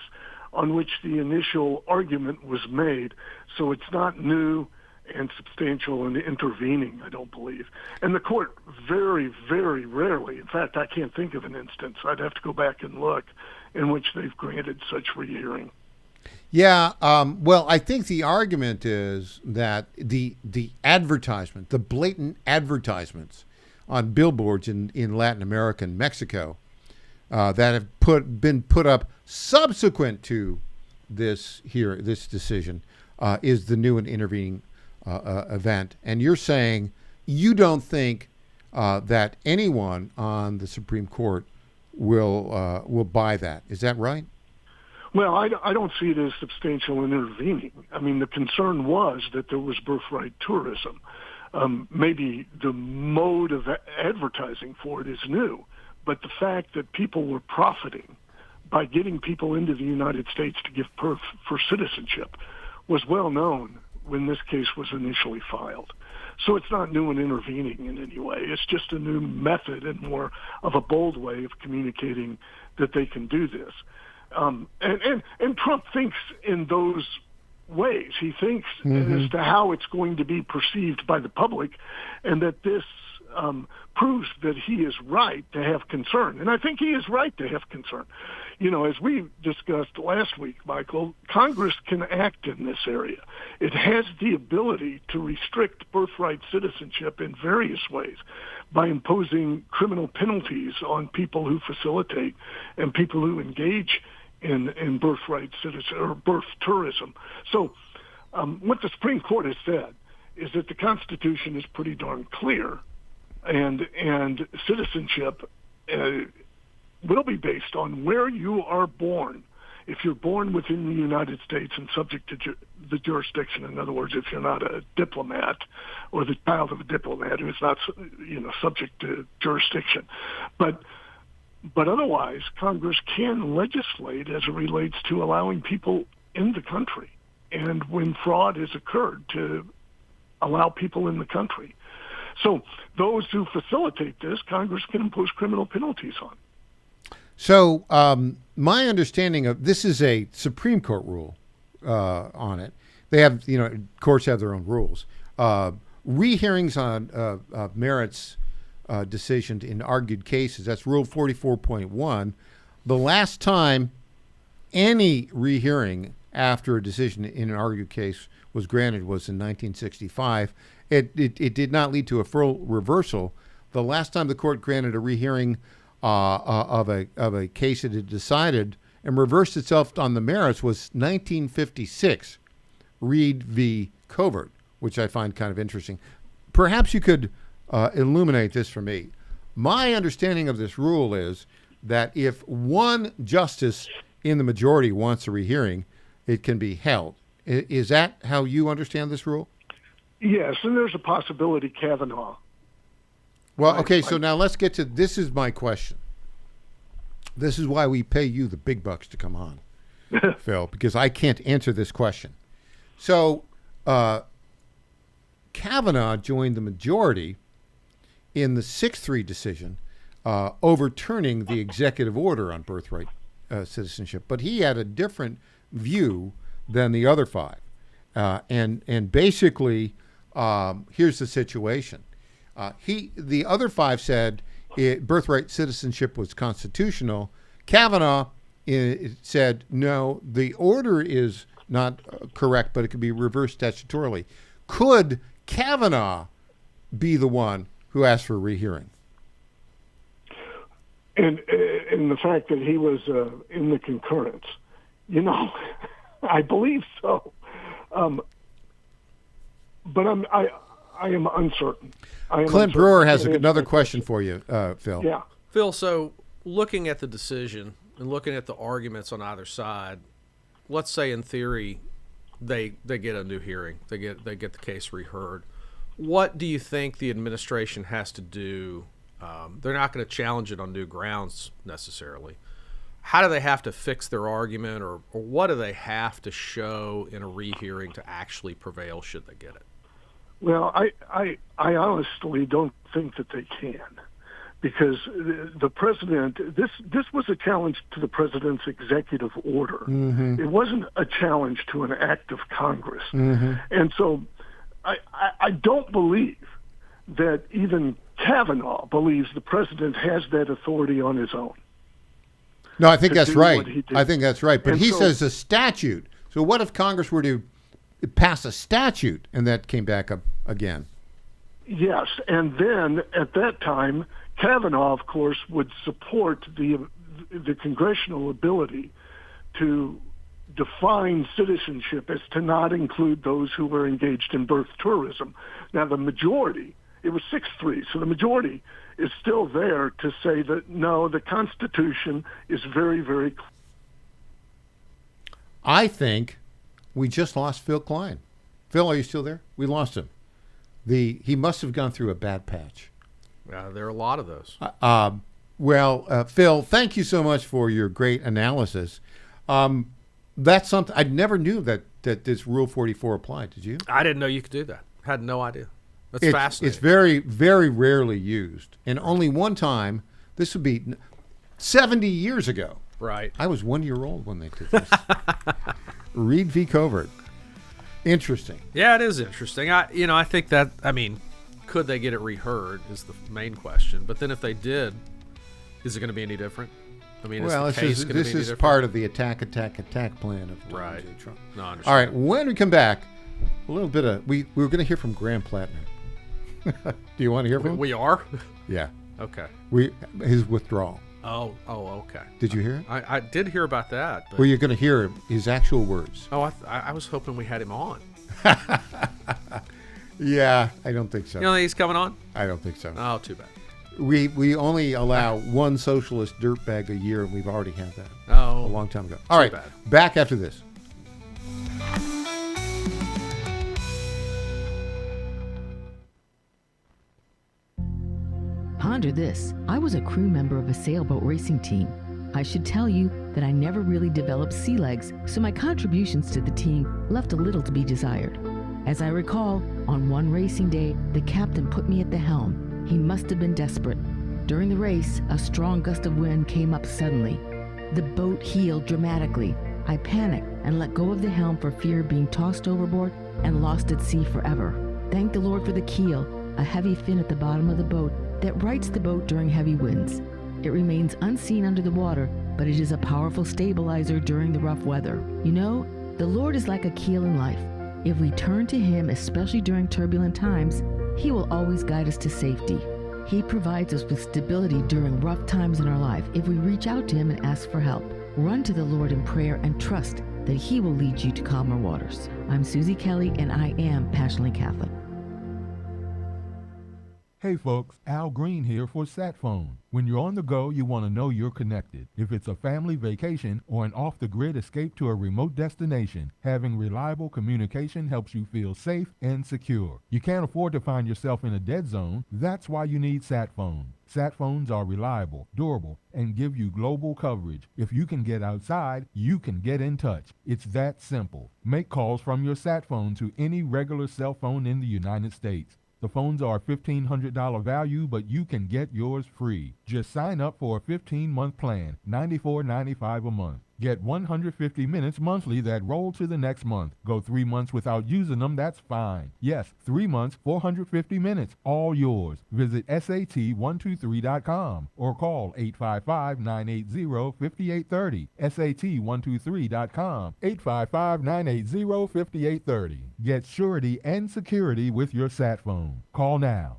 on which the initial argument was made. So it's not new, and substantial and intervening, I don't believe. And the court very, very rarely, in fact, I can't think of an instance, I'd have to go back and look, in which they've granted such rehearing. Yeah, well, I think the argument is that the advertisement, the blatant advertisements on billboards in Latin America and Mexico that have been put up subsequent to this decision is the new and intervening event. And you're saying you don't think that anyone on the Supreme Court will buy that. Is that right? Well, I don't see it as substantial and intervening. I mean, the concern was that there was birthright tourism. Maybe the mode of advertising for it is new, but the fact that people were profiting by getting people into the United States to give birth for citizenship was well known when this case was initially filed. So it's not new and intervening in any way. It's just a new method and more of a bold way of communicating that they can do this. And Trump thinks in those ways. He thinks as to how it's going to be perceived by the public, and that this proves that he is right to have concern. And I think he is right to have concern. You know, as we discussed last week, Michael, Congress can act in this area. It has the ability to restrict birthright citizenship in various ways by imposing criminal penalties on people who facilitate and people who engage in birthright citizen or birth tourism. So what the Supreme Court has said is that the Constitution is pretty darn clear, and citizenship will be based on where you are born. If you're born within the United States and subject to the jurisdiction, in other words, if you're not a diplomat or the child of a diplomat who's not, subject to jurisdiction, but otherwise, Congress can legislate as it relates to allowing people in the country, and when fraud has occurred, to allow people in the country. So those who facilitate this, Congress can impose criminal penalties on. So my understanding of this is a Supreme Court rule on it. They have, courts have their own rules. Rehearings on merits decision in argued cases, that's Rule 44.1. The last time any rehearing after a decision in an argued case was granted was in 1965. It did not lead to a full reversal. The last time the court granted a rehearing of a case it had decided and reversed itself on the merits was 1956, Reed v. Covert, which I find kind of interesting. Perhaps you could illuminate this for me. My understanding of this rule is that if one justice in the majority wants a rehearing, it can be held. Is that how you understand this rule? Yes, and there's a possibility Kavanaugh. Well, okay, so now let's get to, this is my question. This is why we pay you the big bucks to come on, Phil, because I can't answer this question. So Kavanaugh joined the majority in the 6-3 decision, overturning the executive order on birthright citizenship. But he had a different view than the other 5. And basically, here's the situation. The other 5 said birthright citizenship was constitutional. Kavanaugh said, no, the order is not correct, but it could be reversed statutorily. Could Kavanaugh be the one who asked for a rehearing? And the fact that he was in the concurrence, I believe so. But I am uncertain. Clint Brewer has another question for you, Phil. Yeah. Phil, so looking at the decision and looking at the arguments on either side, let's say in theory they get a new hearing, they get the case reheard. What do you think the administration has to do? They're not going to challenge it on new grounds necessarily. How do they have to fix their argument, or what do they have to show in a rehearing to actually prevail should they get it? Well, I honestly don't think that they can, because the president, this was a challenge to the president's executive order. Mm-hmm. It wasn't a challenge to an act of Congress. Mm-hmm. And so I don't believe that even Kavanaugh believes the president has that authority on his own. No, I think that's right. I think that's right. But he says a statute. So what if Congress were to pass a statute and that came back up again? Yes, and then at that time, Kavanaugh, of course, would support the congressional ability to define citizenship as to not include those who were engaged in birth tourism. Now, the majority, it was 6-3, so the majority is still there to say that, no, the Constitution is very, very clear. I think we just lost Phil Klein. Phil, are you still there? We lost him. He must have gone through a bad patch. There are a lot of those. Phil, thank you so much for your great analysis. That's something I never knew that this Rule 44 applied. Did you? I didn't know you could do that. Had no idea. That's fascinating. It's very, very rarely used, and only one time. This would be 70 years ago. Right. I was 1 year old when they did this. Reed v. Covert. Interesting. Yeah, it is interesting. I think that, could they get it reheard is the main question. But then if they did, is it going to be any different? This is part of the attack plan of Donald J. Trump. No, I understand. All right, when we come back, a little bit of we were going to hear from Graham Plattner. Do you want to hear from him? We are? Yeah. Okay. His withdrawal. Oh, okay. Did you hear it? I did hear about that. But... Well, you're going to hear his actual words. Oh, I was hoping we had him on. Yeah, I don't think so. You don't think he's coming on? I don't think so. Oh, too bad. We only allow one socialist dirtbag a year, and we've already had that a long time ago. All right, back after this. Ponder this. I was a crew member of a sailboat racing team. I should tell you that I never really developed sea legs, so my contributions to the team left a little to be desired. As I recall, on one racing day, the captain put me at the helm. He must have been desperate. During the race, a strong gust of wind came up suddenly. The boat heeled dramatically. I panicked and let go of the helm for fear of being tossed overboard and lost at sea forever. Thank the Lord for the keel, a heavy fin at the bottom of the boat that rights the boat during heavy winds. It remains unseen under the water, but it is a powerful stabilizer during the rough weather. You know, the Lord is like a keel in life. If we turn to Him, especially during turbulent times, He will always guide us to safety. He provides us with stability during rough times in our life if we reach out to Him and ask for help. Run to the Lord in prayer and trust that He will lead you to calmer waters. I'm Susie Kelly, and I am passionately Catholic. Hey folks, Al Green here for SatPhone. When you're on the go, you want to know you're connected. If it's a family vacation or an off-the-grid escape to a remote destination, having reliable communication helps you feel safe and secure. You can't afford to find yourself in a dead zone. That's why you need SatPhone. SatPhones are reliable, durable, and give you global coverage. If you can get outside, you can get in touch. It's that simple. Make calls from your SatPhone to any regular cell phone in the United States. The phones are a $1,500 value, but you can get yours free. Just sign up for a 15-month plan, $94.95 a month. Get 150 minutes monthly that roll to the next month. Go 3 months without using them, that's fine. Yes, 3 months, 450 minutes, all yours. Visit SAT123.com or call 855-980-5830. SAT123.com, 855-980-5830. Get surety and security with your SatPhone. Call now.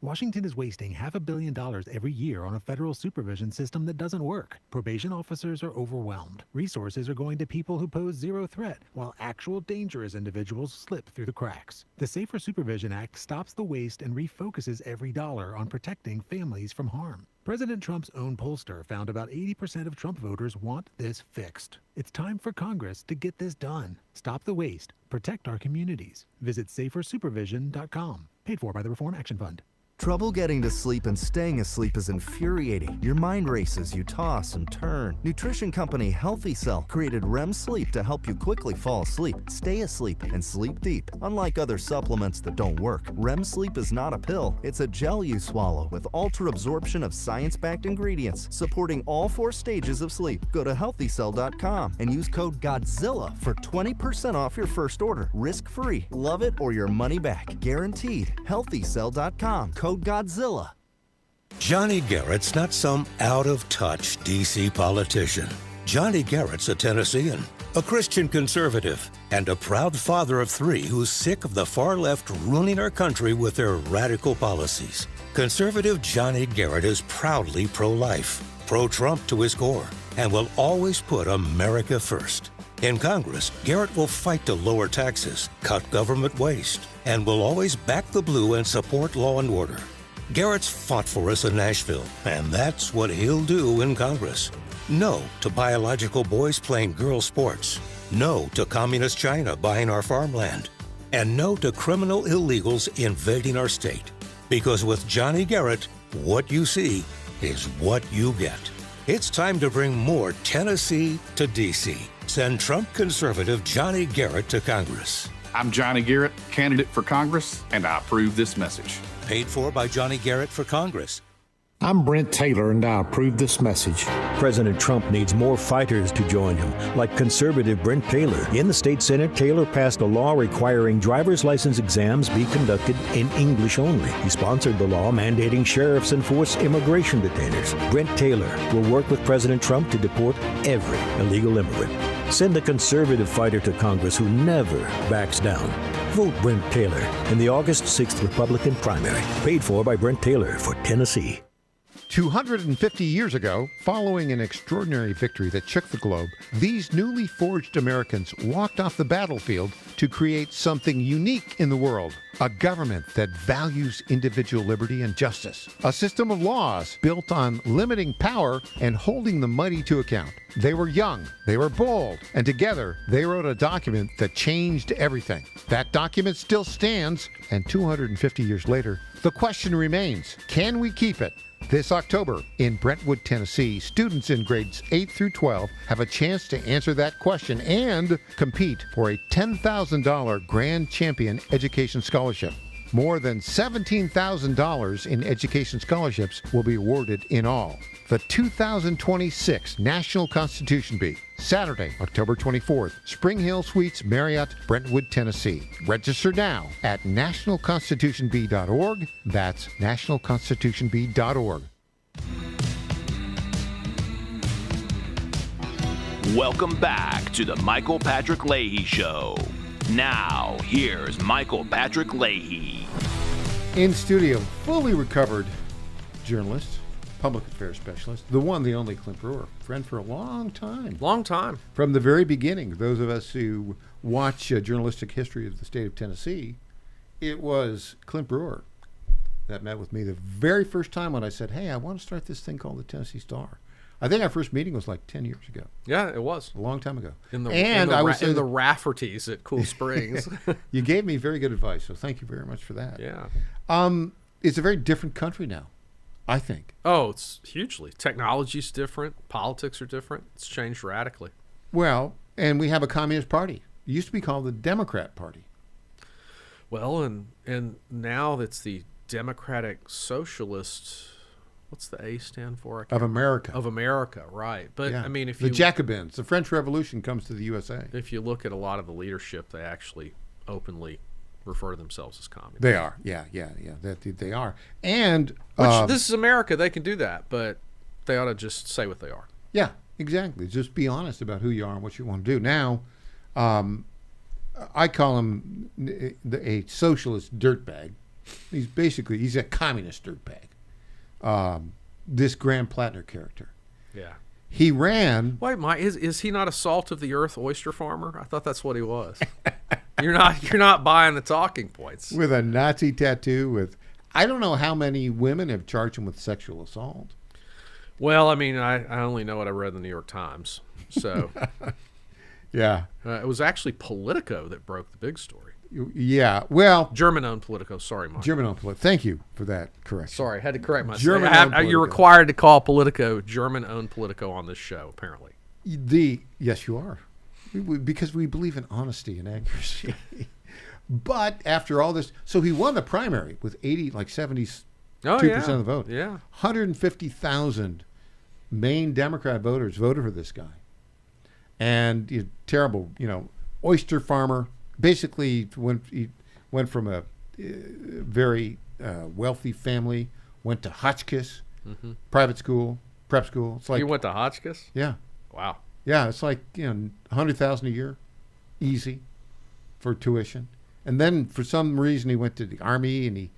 Washington is wasting $500 million every year on a federal supervision system that doesn't work. Probation officers are overwhelmed. Resources are going to people who pose zero threat, while actual dangerous individuals slip through the cracks. The Safer Supervision Act stops the waste and refocuses every dollar on protecting families from harm. President Trump's own pollster found about 80% of Trump voters want this fixed. It's time for Congress to get this done. Stop the waste. Protect our communities. Visit safersupervision.com. Paid for by the Reform Action Fund. Trouble getting to sleep and staying asleep is infuriating. Your mind races, you toss and turn. Nutrition company Healthy Cell created REM sleep to help you quickly fall asleep, stay asleep, and sleep deep. Unlike other supplements that don't work, REM sleep is not a pill. It's a gel you swallow with ultra absorption of science-backed ingredients supporting all 4 stages of sleep. Go to healthycell.com and use code GODZILLA for 20% off your first order. Risk-free. Love it or your money back. Guaranteed. Healthycell.com. Code GODZILLA. Johnny Garrett's not some out-of-touch D.C. politician. Johnny Garrett's a Tennessean, a Christian conservative, and a proud father of 3 who's sick of the far left ruining our country with their radical policies. Conservative Johnny Garrett is proudly pro-life, pro-Trump to his core, and will always put America first. In Congress, Garrett will fight to lower taxes, cut government waste, and will always back the blue and support law and order. Garrett's fought for us in Nashville, and that's what he'll do in Congress. No to biological boys playing girl sports. No to communist China buying our farmland. And no to criminal illegals invading our state. Because with Johnny Garrett, what you see is what you get. It's time to bring more Tennessee to D.C. Send Trump conservative Johnny Garrett to Congress. I'm Johnny Garrett, candidate for Congress, and I approve this message. Paid for by Johnny Garrett for Congress. I'm Brent Taylor, and I approve this message. President Trump needs more fighters to join him, like conservative Brent Taylor. In the state Senate, Taylor passed a law requiring driver's license exams be conducted in English only. He sponsored the law mandating sheriffs enforce immigration detainers. Brent Taylor will work with President Trump to deport every illegal immigrant. Send a conservative fighter to Congress who never backs down. Vote Brent Taylor in the August 6th Republican primary. Paid for by Brent Taylor for Tennessee. 250 years ago, following an extraordinary victory that shook the globe, these newly forged Americans walked off the battlefield to create something unique in the world. A government that values individual liberty and justice. A system of laws built on limiting power and holding the mighty to account. They were young, they were bold, and together they wrote a document that changed everything. That document still stands, and 250 years later, the question remains, can we keep it? This October in Brentwood, Tennessee, students in grades 8 through 12 have a chance to answer that question and compete for a $10,000 Grand Champion Education Scholarship. More than $17,000 in education scholarships will be awarded in all. The 2026 National Constitution Bee, Saturday, October 24th, Spring Hill Suites, Marriott, Brentwood, Tennessee. Register now at nationalconstitutionbee.org. That's nationalconstitutionbee.org. Welcome back to the Michael Patrick Leahy Show. Now, here's Michael Patrick Leahy. In studio, fully recovered journalist, public affairs specialist, the one, the only Clint Brewer, friend for a long time. Long time. From the very beginning, those of us who watch journalistic history of the state of Tennessee, it was Clint Brewer that met with me the very first time when I said, hey, I want to start this thing called the Tennessee Star. I think our first meeting was like 10 years ago. Yeah, it was. A long time ago. In the Rafferties at Cool Springs. You gave me very good advice, so thank you very much for that. Yeah. It's a very different country now, I think. Oh, it's hugely. Technology's different. Politics are different. It's changed radically. Well, and we have a communist party. It used to be called the Democrat Party. Well, and now it's the Democratic Socialist. What's the A stand for? Of America. Of America, right. But, yeah. I mean, if the Jacobins, the French Revolution comes to the USA. If you look at a lot of the leadership, they actually openly refer to themselves as communists. They are. Yeah. They are. And this is America. They can do that, but they ought to just say what they are. Yeah, exactly. Just be honest about who you are and what you want to do. Now, I call him a socialist dirtbag. He's a communist dirtbag. This Graham Plattner character. Yeah. He ran. Wait, Mike, is he not a salt of the earth oyster farmer? I thought that's what he was. You're not buying the talking points. With a Nazi tattoo with, I don't know how many women have charged him with sexual assault. Well, I mean, I only know what I read in the New York Times. So yeah. It was actually Politico that broke the big story. Yeah, well, German-owned Politico. Sorry, Mark. German-owned Politico. Thank you for that correction. Sorry, I had to correct myself. German-owned Politico. You're required to call Politico German-owned Politico on this show, apparently. Yes, you are, because we believe in honesty and accuracy. But after all this, so he won the primary with 72% of the vote. Yeah, 150,000 Maine Democrat voters voted for this guy, and terrible, oyster farmer. Basically, he went from a very wealthy family, went to Hotchkiss, private school, prep school. It's like you went to Hotchkiss? Yeah. Wow. Yeah, it's like $100,000 a year, easy, for tuition. And then for some reason he went to the Army, and he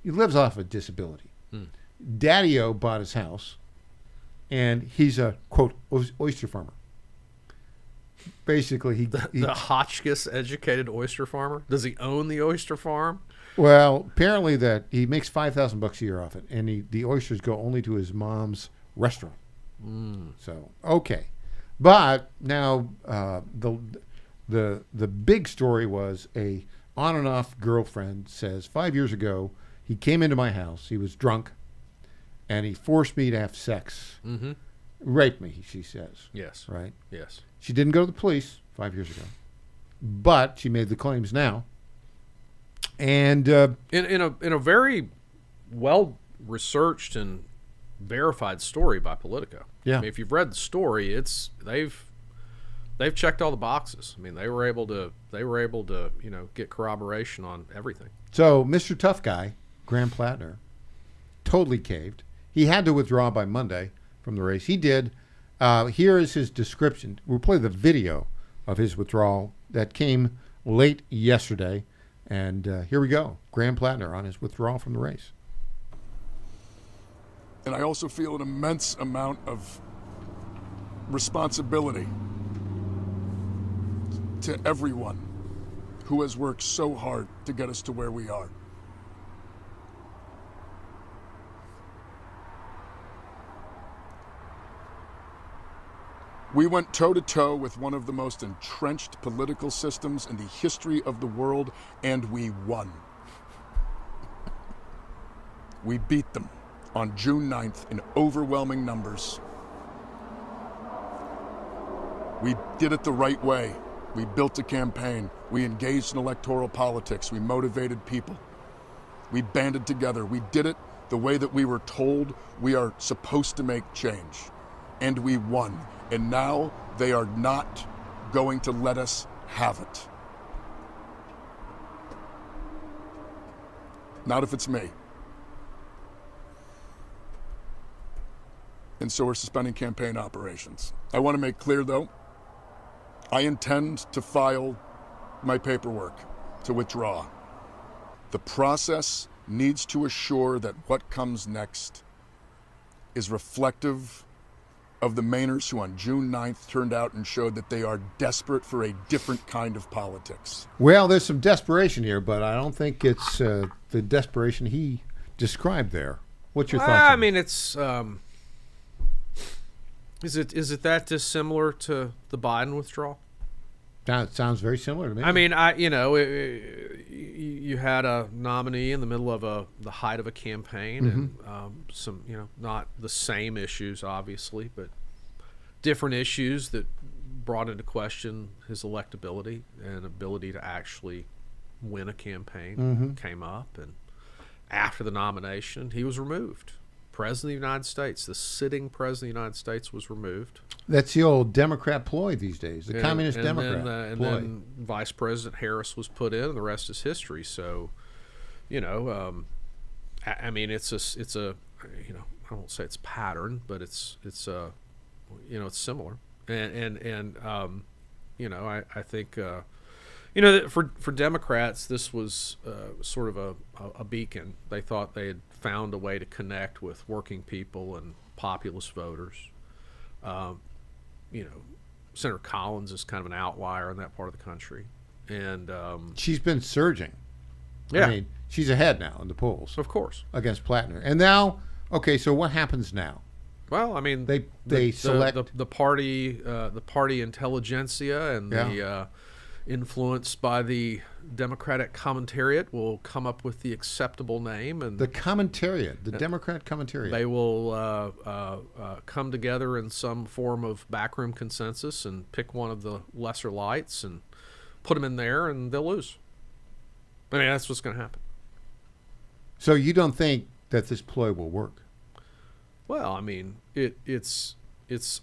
lives off a disability. Daddy-O bought his house, and he's a quote oyster farmer. Basically, the Hotchkiss educated oyster farmer. Does he own the oyster farm? Well, apparently that he makes $5,000 a year off it, and the oysters go only to his mom's restaurant. So okay, but now the big story was a on and off girlfriend says 5 years ago he came into my house. He was drunk, and he forced me to have sex. Raped me, she says. Yes. Right? Yes. She didn't go to the police 5 years ago, but she made the claims now. And in a very well researched and verified story by Politico. Yeah. I mean, if you've read the story, they've checked all the boxes. I mean, they were able to get corroboration on everything. So Mr. Tough Guy, Graham Plattner, totally caved. He had to withdraw by Monday from the race. He did. Here is his description. We'll play the video of his withdrawal that came late yesterday. And here we go. Graham Plattner on his withdrawal from the race. And I also feel an immense amount of responsibility to everyone who has worked so hard to get us to where we are. We went toe-to-toe with one of the most entrenched political systems in the history of the world, and we won. We beat them on June 9th in overwhelming numbers. We did it the right way. We built a campaign. We engaged in electoral politics. We motivated people. We banded together. We did it the way that we were told we are supposed to make change. And we won. And now they are not going to let us have it. Not if it's me. And so we're suspending campaign operations. I want to make clear, though, I intend to file my paperwork to withdraw. The process needs to assure that what comes next is reflective of the Mainers who on June 9th turned out and showed that they are desperate for a different kind of politics. Well, there's some desperation here, but I don't think it's the desperation he described there. What's your thoughts? I mean, it's is it that dissimilar to the Biden withdrawal? That sounds very similar to me. I mean, you had a nominee in the middle of the height of a campaign, and some, not the same issues, obviously, but different issues that brought into question his electability and ability to actually win a campaign came up. And after the nomination, he was removed. President of the United States, the sitting President of the United States, was removed. That's the old Democrat ploy these days, the communist Democrat ploy. And then Vice President Harris was put in, and the rest is history. So, I mean, it's a I won't say it's pattern, but it's similar. And I think for Democrats, this was sort of a beacon. They thought they had found a way to connect with working people and populist voters. Senator Collins is kind of an outlier in that part of the country, and she's been surging. Yeah, I mean, she's ahead now in the polls, of course, against Plattner. And now, okay, so what happens now? Well, I mean, they select the party intelligentsia and the influenced by the Democratic commentariat, will come up with the acceptable name. And the commentariat, the Democrat commentariat. They will come together in some form of backroom consensus and pick one of the lesser lights and put them in there, and they'll lose. I mean, that's what's going to happen. So you don't think that this ploy will work? Well, I mean, it's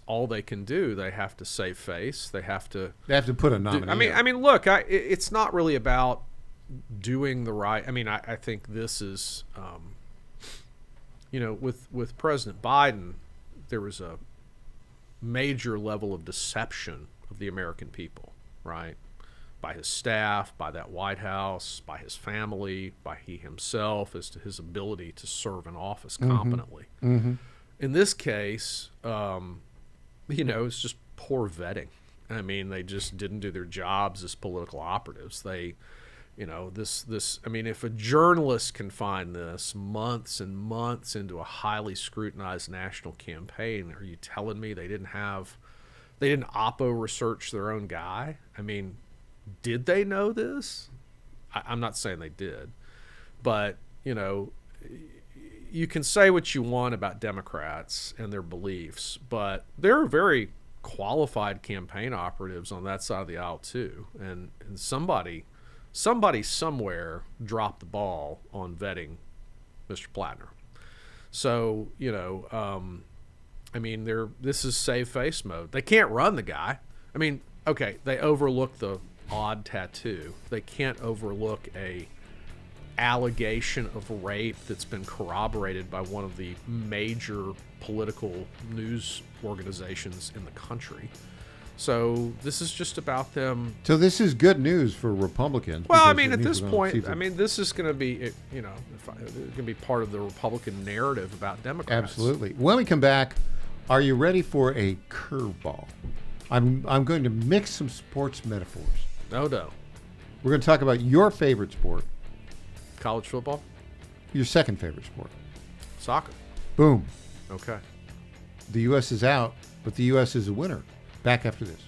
all they can do. They have to save face. They have to put a nominee. I mean, look, it's not really about doing the right. I mean, I think this is, with President Biden, there was a major level of deception of the American people, right? By his staff, by that White House, by his family, by he himself, as to his ability to serve in office competently. Mm-hmm. In this case, it's just poor vetting. I mean, they just didn't do their jobs as political operatives. They, I mean, if a journalist can find this months and months into a highly scrutinized national campaign, are you telling me they didn't oppo research their own guy? I mean, did they know this? I'm not saying they did, but, you can say what you want about Democrats and their beliefs, but there are very qualified campaign operatives on that side of the aisle too. And somebody somewhere dropped the ball on vetting Mr. Plattner. So, I mean, this is save face mode. They can't run the guy. I mean, okay, they overlook the odd tattoo. They can't overlook a allegation of rape that's been corroborated by one of the major political news organizations in the country. So this is just about them. So this is good news for Republicans. Well, I mean, at this point, I mean, this is going to be, going to be part of the Republican narrative about Democrats. Absolutely. When we come back, are you ready for a curveball? I'm going to mix some sports metaphors. No doubt. We're going to talk about your favorite sport. College football? Your second favorite sport. Soccer. Boom. Okay. The U.S. is out, but the U.S. is a winner. Back after this.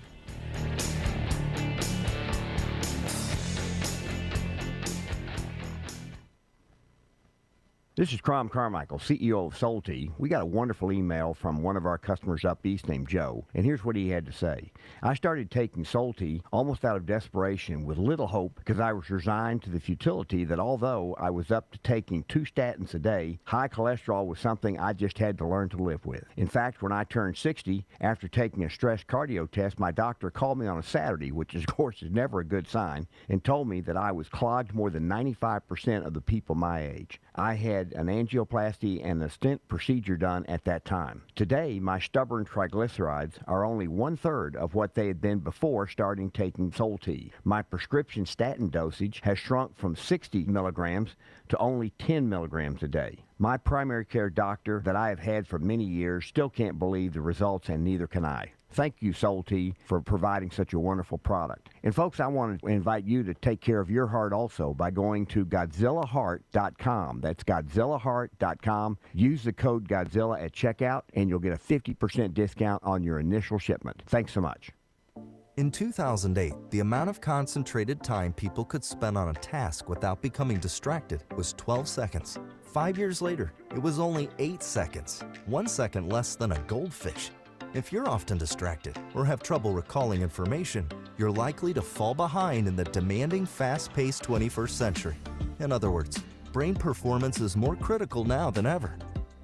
This is Crom Carmichael, CEO of Solti. We got a wonderful email from one of our customers up east named Joe, and here's what he had to say. I started taking Solti almost out of desperation with little hope because I was resigned to the futility that although I was up to taking 2 statins a day, high cholesterol was something I just had to learn to live with. In fact, when I turned 60, after taking a stress cardio test, my doctor called me on a Saturday, which of course is never a good sign, and told me that I was clogged more than 95% of the people my age. I had an angioplasty and a stent procedure done at that time. Today, my stubborn triglycerides are only 1/3 of what they had been before starting taking Solti. My prescription statin dosage has shrunk from 60 milligrams to only 10 milligrams a day. My primary care doctor that I have had for many years still can't believe the results, and neither can I. Thank you, Solti, for providing such a wonderful product. And folks, I want to invite you to take care of your heart also by going to GodzillaHeart.com. That's GodzillaHeart.com. Use the code Godzilla at checkout, and you'll get a 50% discount on your initial shipment. Thanks so much. In 2008, the amount of concentrated time people could spend on a task without becoming distracted was 12 seconds. 5 years later, it was only 8 seconds, 1 second less than a goldfish. If you're often distracted or have trouble recalling information, you're likely to fall behind in the demanding, fast-paced 21st century. In other words, brain performance is more critical now than ever.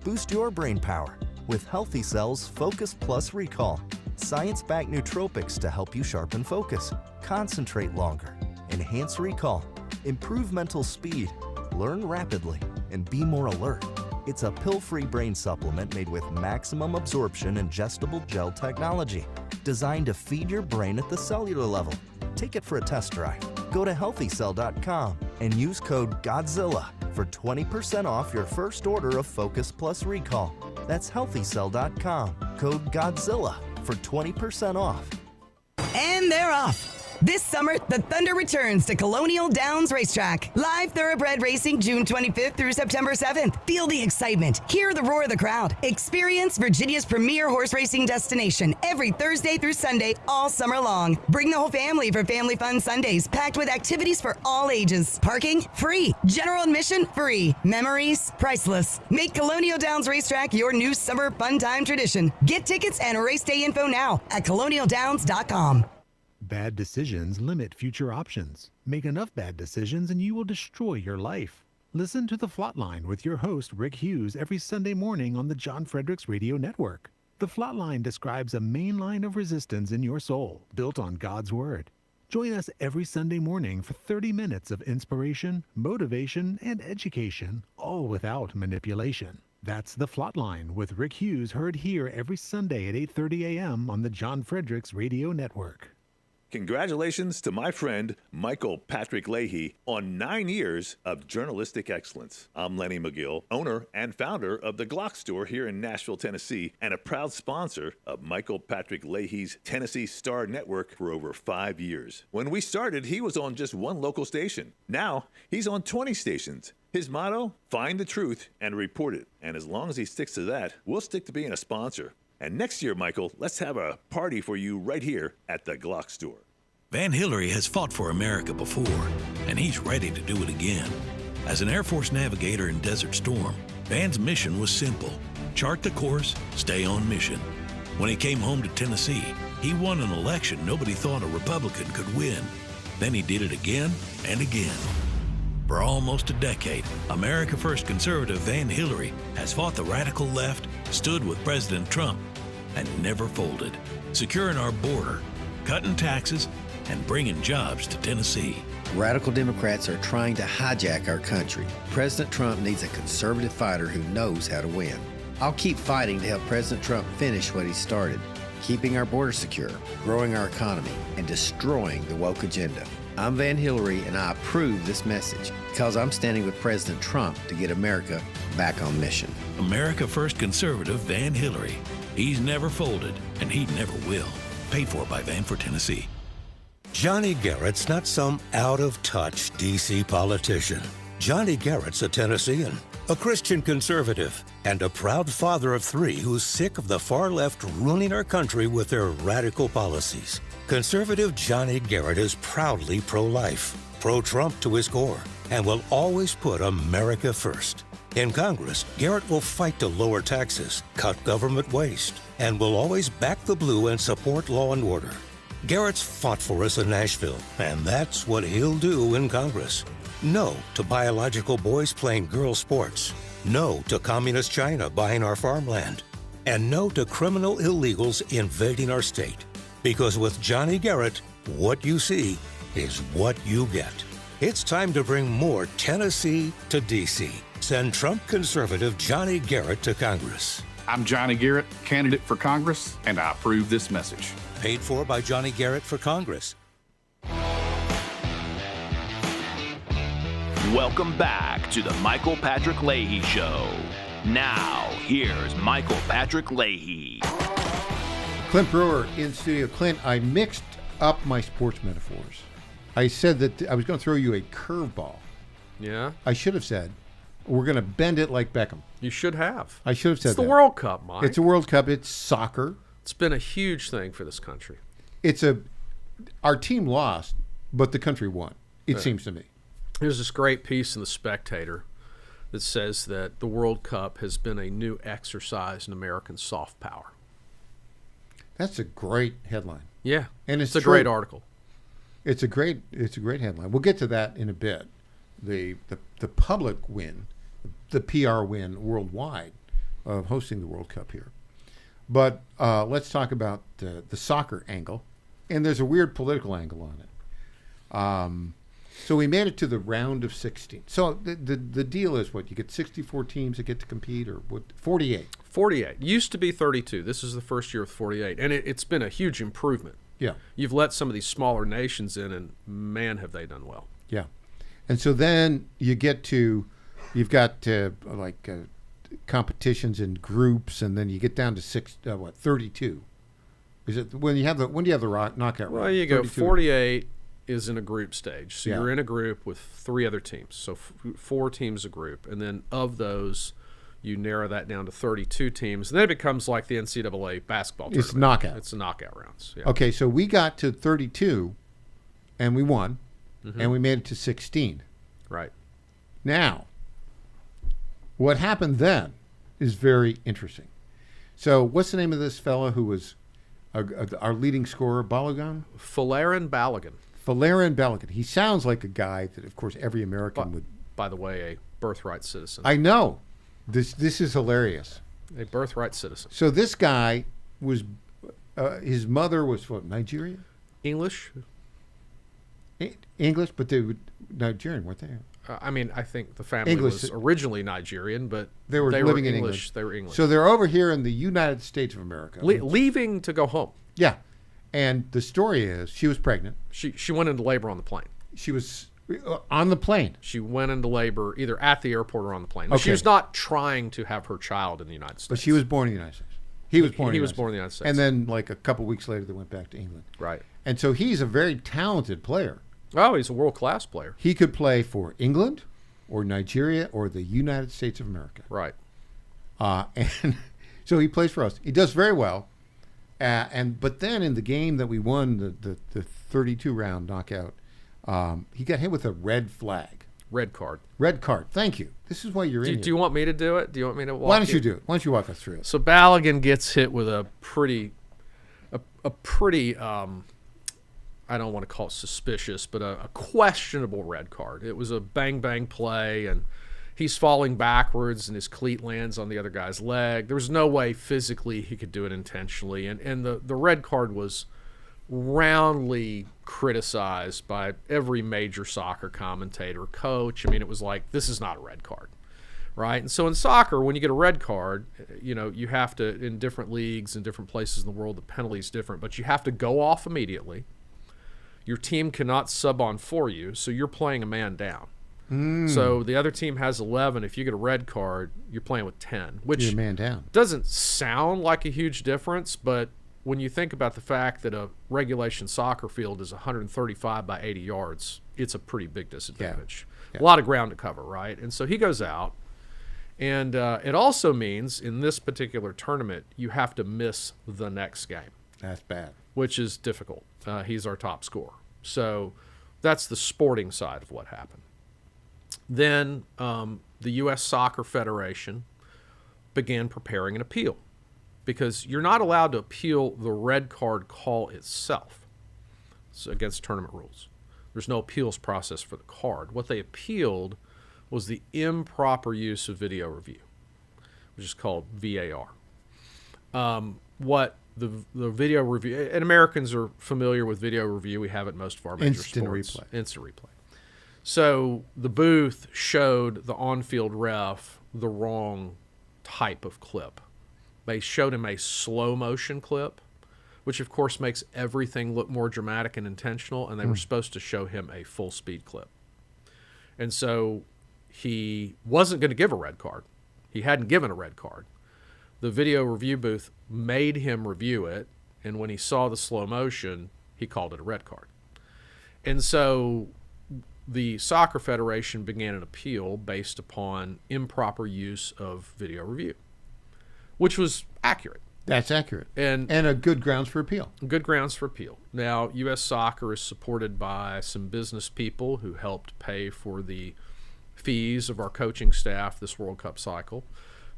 Boost your brain power with Healthy Cell's Focus Plus Recall. Science-backed nootropics to help you sharpen focus, concentrate longer, enhance recall, improve mental speed, learn rapidly, and be more alert. It's a pill-free brain supplement made with maximum absorption ingestible gel technology, designed to feed your brain at the cellular level. Take it for a test drive. Go to healthycell.com and use code GODZILLA for 20% off your first order of Focus Plus Recall. That's healthycell.com, code GODZILLA for 20% off. And they're off. This summer, the Thunder returns to Colonial Downs Racetrack. Live thoroughbred racing June 25th through September 7th. Feel the excitement. Hear the roar of the crowd. Experience Virginia's premier horse racing destination every Thursday through Sunday all summer long. Bring the whole family for Family Fun Sundays, packed with activities for all ages. Parking, free. General admission, free. Memories, priceless. Make Colonial Downs Racetrack your new summer fun time tradition. Get tickets and race day info now at colonialdowns.com. Bad decisions limit future options. Make enough bad decisions and you will destroy your life. Listen to The Flatline with your host, Rick Hughes, every Sunday morning on the John Fredericks Radio Network. The Flatline describes a main line of resistance in your soul, built on God's Word. Join us every Sunday morning for 30 minutes of inspiration, motivation, and education, all without manipulation. That's The Flatline with Rick Hughes, heard here every Sunday at 8:30 a.m. on the John Fredericks Radio Network. Congratulations to my friend Michael Patrick Leahy on 9 years of journalistic excellence. I'm Lenny McGill, owner and founder of the Glock Store here in Nashville, Tennessee, and a proud sponsor of Michael Patrick Leahy's Tennessee Star Network for over 5 years. When we started, he was on just one local station. Now, he's on 20 stations. His motto, find the truth and report it. And as long as he sticks to that, we'll stick to being a sponsor. And next year, Michael, let's have a party for you right here at the Glock Store. Van Hillary has fought for America before, and he's ready to do it again. As an Air Force navigator in Desert Storm, Van's mission was simple: chart the course, stay on mission. When he came home to Tennessee, he won an election nobody thought a Republican could win. Then he did it again and again. For almost a decade, America First conservative Van Hillary has fought the radical left, stood with President Trump, and never folded, securing our border, cutting taxes, and bringing jobs to Tennessee. Radical Democrats are trying to hijack our country. President Trump needs a conservative fighter who knows how to win. I'll keep fighting to help President Trump finish what he started, keeping our border secure, growing our economy, and destroying the woke agenda. I'm Van Hillary, and I approve this message because I'm standing with President Trump to get America back on mission. America First conservative Van Hillary. He's never folded, and he never will. Paid for by Van for Tennessee. Johnny Garrett's not some out-of-touch D.C. politician. Johnny Garrett's a Tennessean, a Christian conservative, and a proud father of three who's sick of the far left ruining our country with their radical policies. Conservative Johnny Garrett is proudly pro-life, pro-Trump to his core, and will always put America first. In Congress, Garrett will fight to lower taxes, cut government waste, and will always back the blue and support law and order. Garrett's fought for us in Nashville, and that's what he'll do in Congress. No to biological boys playing girl sports. No to communist China buying our farmland. And no to criminal illegals invading our state. Because with Johnny Garrett, what you see is what you get. It's time to bring more Tennessee to D.C. Send Trump conservative Johnny Garrett to Congress. I'm Johnny Garrett, candidate for Congress, and I approve this message. Paid for by Johnny Garrett for Congress. Welcome back to the Michael Patrick Leahy Show. Now, here's Michael Patrick Leahy. Clint Brewer in studio. Clint, I mixed up my sports metaphors. I said that I was going to throw you a curveball. Yeah? I should have said, we're going to bend it like Beckham. You should have. I should have said It's the that. World Cup, Mike. It's a World Cup. It's soccer. It's been a huge thing for this country. Our team lost, but the country won, it seems to me. There's this great piece in The Spectator that says that the World Cup has been a new exercise in American soft power. That's a great headline. Yeah, and it's a great article. It's a great headline. We'll get to that in a bit. The public win, the PR win worldwide of hosting the World Cup here. But let's talk about the soccer angle, and there's a weird political angle on it. So we made it to the round of 16. So the deal is what? You get 64 teams that get to compete, or what? 48. 48. Used to be 32. This is the first year with 48. And it's been a huge improvement. Yeah. You've let some of these smaller nations in, and man, have they done well. Yeah. And so then you've got competitions in groups, and then you get down to 32. Is it when do you have the knockout round? Well, you go 32? 48 is in a group stage. So Yeah. you're in a group with 3 other teams. So 4 teams a group. And then of those, you narrow that down to 32 teams. And then it becomes like the NCAA basketball tournament. It's knockout. It's a knockout rounds. Yeah. Okay, so we got to 32, and we won, Mhm. and we made it to 16. Right. Now, what happened then is very interesting. So what's the name of this fella who was our leading scorer, Balogun? Folarin Balogun. Folarin Balogun. He sounds like a guy that, of course, every American would. By the way, a birthright citizen. I know. This is hilarious. A birthright citizen. So this guy was, his mother was what, Nigeria? English. English, but they were Nigerian, weren't they? I mean, I think the family English. was originally Nigerian, but They were living in English. England. They were English. So they're over here in the United States of America. Leaving to go home. Yeah. And the story is she was pregnant. She went into labor on the plane. She was on the plane. She went into labor either at the airport or on the plane. But Okay. She was not trying to have her child in the United States. But she was born in the United States. He was born in the United States. And then like a couple weeks later they went back to England. Right. And so he's a very talented player. Oh, he's a world-class player. He could play for England or Nigeria or the United States of America. Right. And so he plays for us. He does very well. But then in the game that we won, the 32 round knockout, he got hit with a red flag. Red card. Red card. Thank you. This is why you're in here. Do you want me to do it? Do you want me to walk Why don't you do it? Why don't you walk us through it? So Balogun gets hit with a pretty, I don't want to call it suspicious, but a questionable red card. It was a bang-bang play, and he's falling backwards, and his cleat lands on the other guy's leg. There was no way physically he could do it intentionally, and the red card was roundly criticized by every major soccer commentator, coach. I mean, it was like, this is not a red card, right? And so in soccer, when you get a red card, you have to, in different leagues and different places in the world, the penalty is different, but you have to go off immediately. Your team cannot sub on for you, so you're playing a man down. So the other team has 11. If you get a red card, you're playing with 10, which You're a man down. doesn't sound like a huge difference, but when you think about the fact that a regulation soccer field is 135 by 80 yards, it's a pretty big disadvantage. Yeah. A lot of ground to cover, right? And so he goes out, and it also means in this particular tournament, you have to miss the next game. That's bad. Which is difficult. He's our top scorer. So that's the sporting side of what happened. Then the U.S. Soccer Federation began preparing an appeal because you're not allowed to appeal the red card call itself. It's against tournament rules. There's no appeals process for the card. What they appealed was the improper use of video review, which is called VAR. What the video review, and Americans are familiar with video review. We have it in most of our major sports. Instant replay. So the booth showed the on-field ref the wrong type of clip. They showed him a slow motion clip, which of course makes everything look more dramatic and intentional, and they were supposed to show him a full speed clip. And so he wasn't going to give a red card. He hadn't given a red card. The video review booth made him review it, and when he saw the slow motion, he called it a red card. And so the Soccer Federation began an appeal based upon improper use of video review, which was accurate. That's accurate. And a good grounds for appeal. Good grounds for appeal. Now, U.S. Soccer is supported by some business people who helped pay for the fees of our coaching staff this World Cup cycle,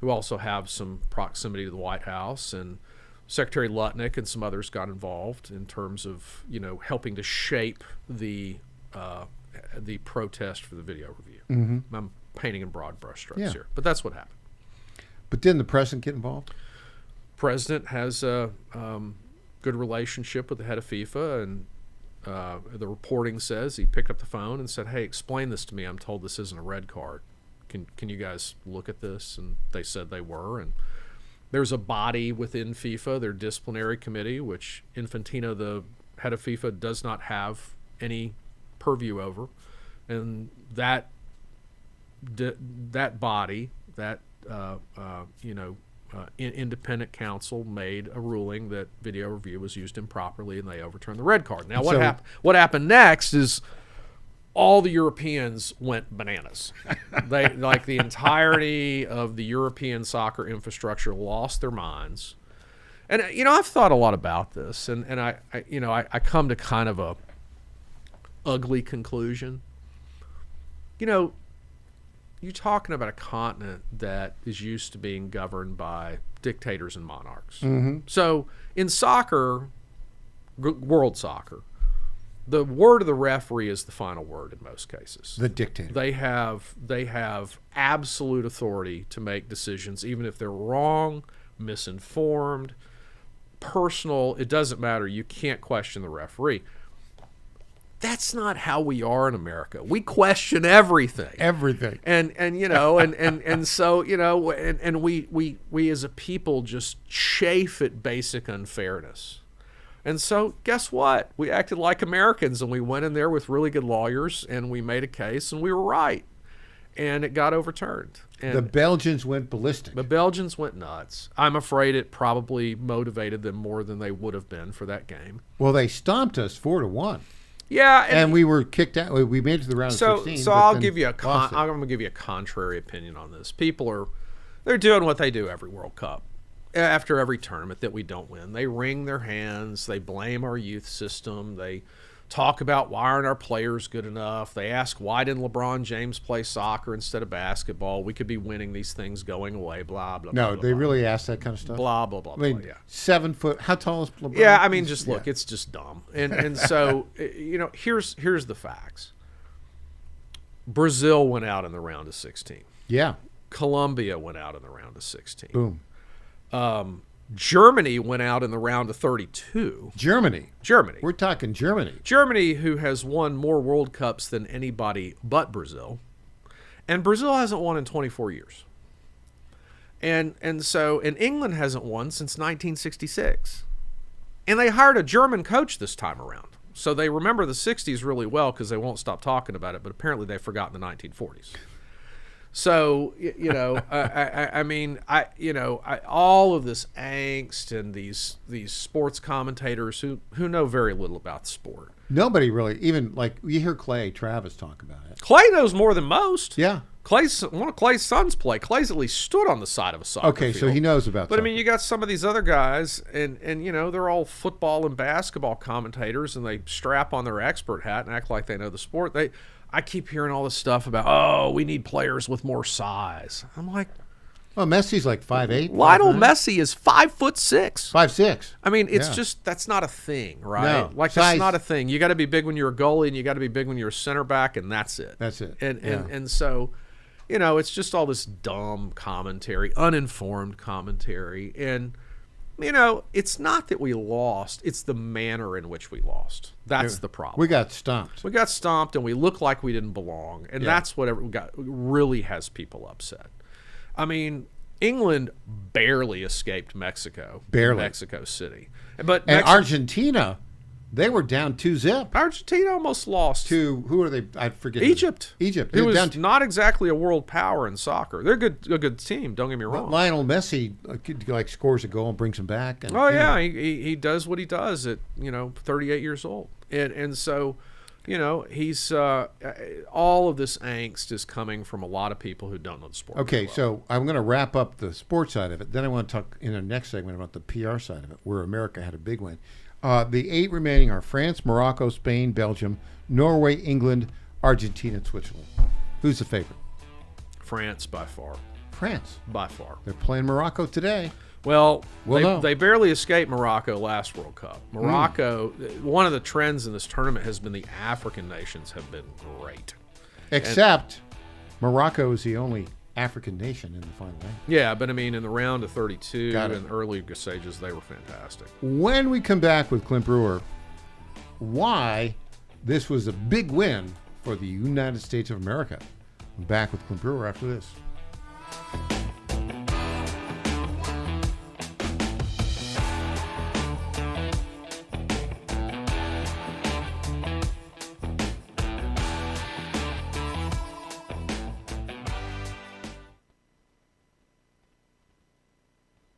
who also have some proximity to the White House, and Secretary Lutnick and some others got involved in terms of, helping to shape the protest for the video review. Mm-hmm. I'm painting in broad brushstrokes Yeah. here, but that's what happened. But didn't the president get involved? President has a good relationship with the head of FIFA, and the reporting says he picked up the phone and said, "Hey, explain this to me. I'm told this isn't a red card. Can you guys look at this?" And they said they were. And there's a body within FIFA, their disciplinary committee, which Infantino, the head of FIFA, does not have any purview over, and that body, that independent counsel made a ruling that video review was used improperly, and they overturned the red card. Now, what happened next is all the Europeans went bananas. They, like, the entirety of the European soccer infrastructure lost their minds. And, I've thought a lot about this, and I come to kind of a ugly conclusion. You're talking about a continent that is used to being governed by dictators and monarchs. Mm-hmm. So in soccer, world soccer, the word of the referee is the final word in most cases. The dictator. They have absolute authority to make decisions, even if they're wrong, misinformed, personal. It doesn't matter. You can't question the referee. That's not how we are in America. We question everything. Everything. And so, we as a people just chafe at basic unfairness. And so guess what? We acted like Americans, and we went in there with really good lawyers, and we made a case, and we were right. And it got overturned. And the Belgians went ballistic. The Belgians went nuts. I'm afraid it probably motivated them more than they would have been for that game. Well, they stomped us 4-1. Yeah, and we were kicked out. We made it to the round of 16. So I'm going to give you a contrary opinion on this. They're doing what they do every World Cup. After every tournament that we don't win, they wring their hands. They blame our youth system. They talk about why aren't our players good enough. They ask, why didn't LeBron James play soccer instead of basketball? We could be winning these things going away, blah, blah, blah. No, they really ask that kind of stuff? Blah, blah, blah, I mean, blah, yeah. 7 foot, how tall is LeBron? Yeah, I mean, just look, it's just dumb. And so, here's the facts. Brazil went out in the round of 16. Yeah. Colombia went out in the round of 16. Boom. Germany went out in the round of 32. Germany. We're talking Germany. Germany, who has won more World Cups than anybody but Brazil. And Brazil hasn't won in 24 years. And England hasn't won since 1966. And they hired a German coach this time around. So they remember the 60s really well because they won't stop talking about it, but apparently they've forgotten the 1940s. So, all of this angst and these sports commentators who know very little about the sport. Nobody really, even like you hear Clay Travis talk about it. Clay knows more than most. Yeah. One of Clay's sons play. Clay's at least stood on the side of a soccer field. So he knows about But soccer. I mean, you got some of these other guys, and they're all football and basketball commentators, and they strap on their expert hat and act like they know the sport. I keep hearing all this stuff about, we need players with more size. I'm like, well, Messi's like 5'8". Lionel Messi is 5'6". 5'6". I mean, it's just, that's not a thing, right? No. Like, that's not a thing. You got to be big when you're a goalie, and you got to be big when you're a center back, and that's it. That's it. And so, it's just all this dumb commentary, uninformed commentary, and it's not that we lost. It's the manner in which we lost. That's the problem. We got stomped. We got stomped, and we looked like we didn't belong. And that's what really has people upset. I mean, England barely escaped Mexico. Barely. Mexico City. Argentina, they were down 2-0. Argentina almost lost. To, who are they? I forget. Egypt. Egypt. It was not exactly a world power in soccer. They're a good team, don't get me wrong. Lionel Messi scores a goal and brings him back. And, he does what he does at 38 years old. And so, he's all of this angst is coming from a lot of people who don't know the sport. Okay, so I'm going to wrap up the sports side of it. Then I want to talk in the next segment about the PR side of it, where America had a big win. The 8 remaining are France, Morocco, Spain, Belgium, Norway, England, Argentina, and Switzerland. Who's the favorite? France, by far. France? By far. They're playing Morocco today. Well, they barely escaped Morocco last World Cup. Morocco, one of the trends in this tournament has been the African nations have been great. Except Morocco is the only African nation in the final game. Yeah, but I mean, in the round of 32 and early stages, they were fantastic. When we come back with Clint Brewer, why this was a big win for the United States of America. I'm back with Clint Brewer after this.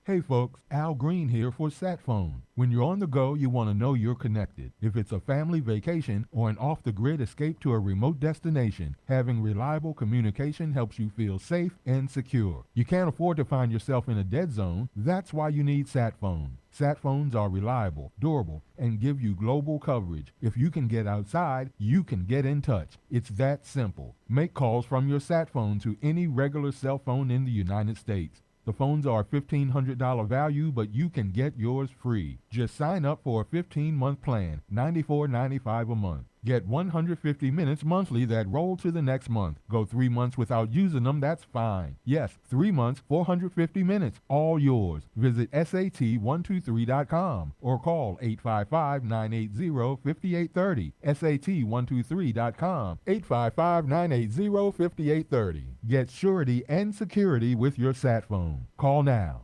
Hey folks, Al Green here for SatPhone. When you're on the go, you want to know you're connected. If it's a family vacation or an off-the-grid escape to a remote destination, having reliable communication helps you feel safe and secure. You can't afford to find yourself in a dead zone. That's why you need SatPhone. SatPhones are reliable, durable, and give you global coverage. If you can get outside, you can get in touch. It's that simple. Make calls from your SatPhone to any regular cell phone in the United States. The phones are $1,500 value, but you can get yours free. Just sign up for a 15-month plan, $94.95 a month. Get 150 minutes monthly that roll to the next month. Go 3 months without using them, that's fine. Yes, 3 months, 450 minutes, all yours. Visit SAT123.com or call 855-980-5830. SAT123.com, 855-980-5830. Get surety and security with your SatPhone. Call now.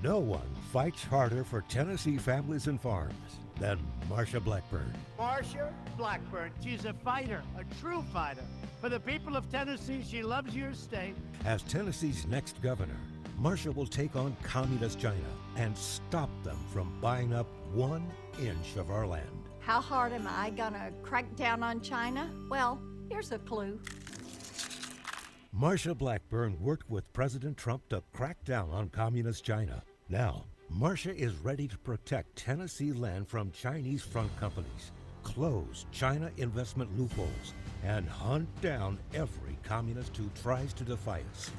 No one fights harder for Tennessee families and farms than Marsha Blackburn. Marsha Blackburn, she's a fighter, a true fighter. For the people of Tennessee, she loves your state. As Tennessee's next governor, Marsha will take on communist China and stop them from buying up 1 inch of our land. How hard am I gonna crack down on China? Well, here's a clue. Marsha Blackburn worked with President Trump to crack down on communist China. Now, Marsha is ready to protect Tennessee land from Chinese front companies, close China investment loopholes, and hunt down every communist who tries to defy us.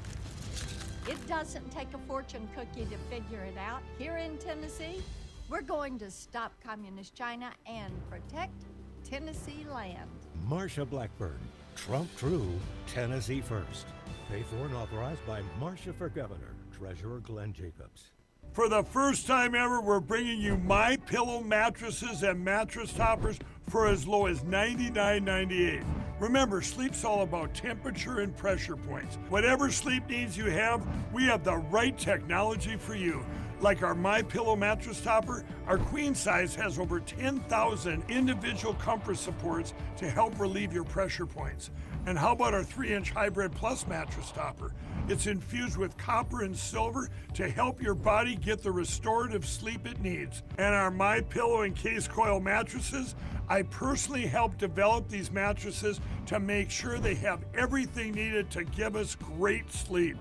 It doesn't take a fortune cookie to figure it out. Here in Tennessee, we're going to stop communist China and protect Tennessee land. Marsha Blackburn, Trump true, Tennessee first. Paid for and authorized by Marsha for Governor, Treasurer Glenn Jacobs. For the first time ever, we're bringing you My Pillow mattresses and mattress toppers for as low as $99.98. Remember, sleep's all about temperature and pressure points. Whatever sleep needs you have, we have the right technology for you. Like our My Pillow mattress topper, our queen size has over 10,000 individual comfort supports to help relieve your pressure points. And how about our 3-inch Hybrid Plus mattress topper? It's infused with copper and silver to help your body get the restorative sleep it needs. And our My Pillow and Case Coil mattresses, I personally helped develop these mattresses to make sure they have everything needed to give us great sleep.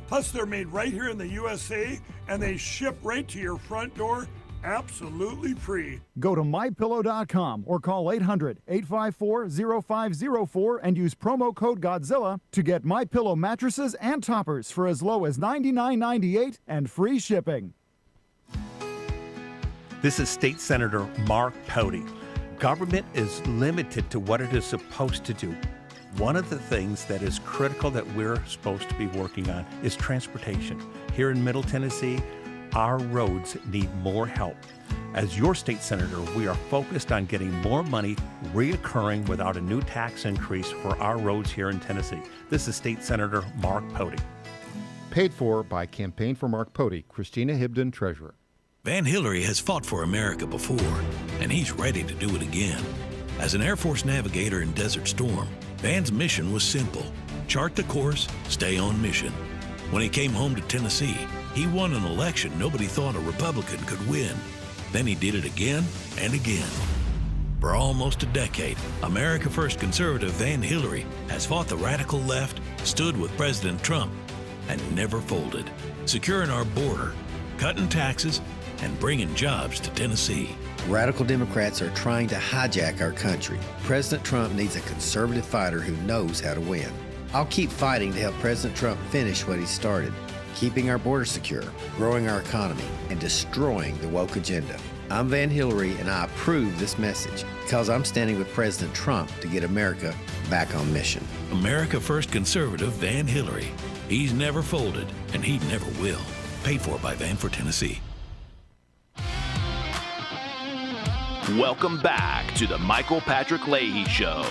Plus, they're made right here in the USA, and they ship right to your front door, absolutely free. Go to MyPillow.com or call 800-854-0504 and use promo code Godzilla to get MyPillow mattresses and toppers for as low as $99.98 and free shipping. This is State Senator Mark Pody. Government is limited to what it is supposed to do. One of the things that is critical that we're supposed to be working on is transportation. Here in Middle Tennessee, our roads need more help. As your state senator, we are focused on getting more money reoccurring without a new tax increase for our roads here in Tennessee. This is State Senator Mark Pody. Paid for by Campaign for Mark Pody, Christina Hibden, Treasurer. Van Hillary has fought for America before, and he's ready to do it again. As an Air Force navigator in Desert Storm, Van's mission was simple: chart the course, stay on mission. When he came home to Tennessee, he won an election nobody thought a Republican could win. Then he did it again and again. For almost a decade, America First conservative Van Hillary has fought the radical left, stood with President Trump, and never folded, securing our border, cutting taxes, and bringing jobs to Tennessee. Radical Democrats are trying to hijack our country. President Trump needs a conservative fighter who knows how to win. I'll keep fighting to help President Trump finish what he started, keeping our border secure, growing our economy, and destroying the woke agenda. I'm Van Hillary, and I approve this message because I'm standing with President Trump to get America back on mission. America First conservative Van Hillary. He's never folded, and he never will. Paid for by Van for Tennessee. Welcome back to the Michael Patrick Leahy Show.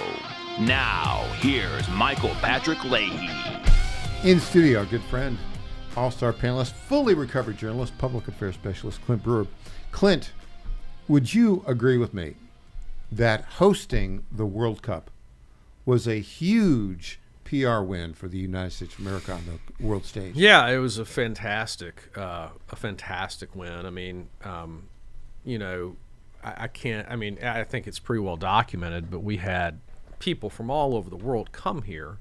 Now, here's Michael Patrick Leahy. In studio, our good friend, all-star panelist, fully recovered journalist, public affairs specialist, Clint Brewer. Clint, would you agree with me that hosting the World Cup was a huge PR win for the United States of America on the world stage. Yeah, it was a fantastic win. I mean, you know, I can't. I mean, I think it's pretty well documented, but we had people from all over the world come here,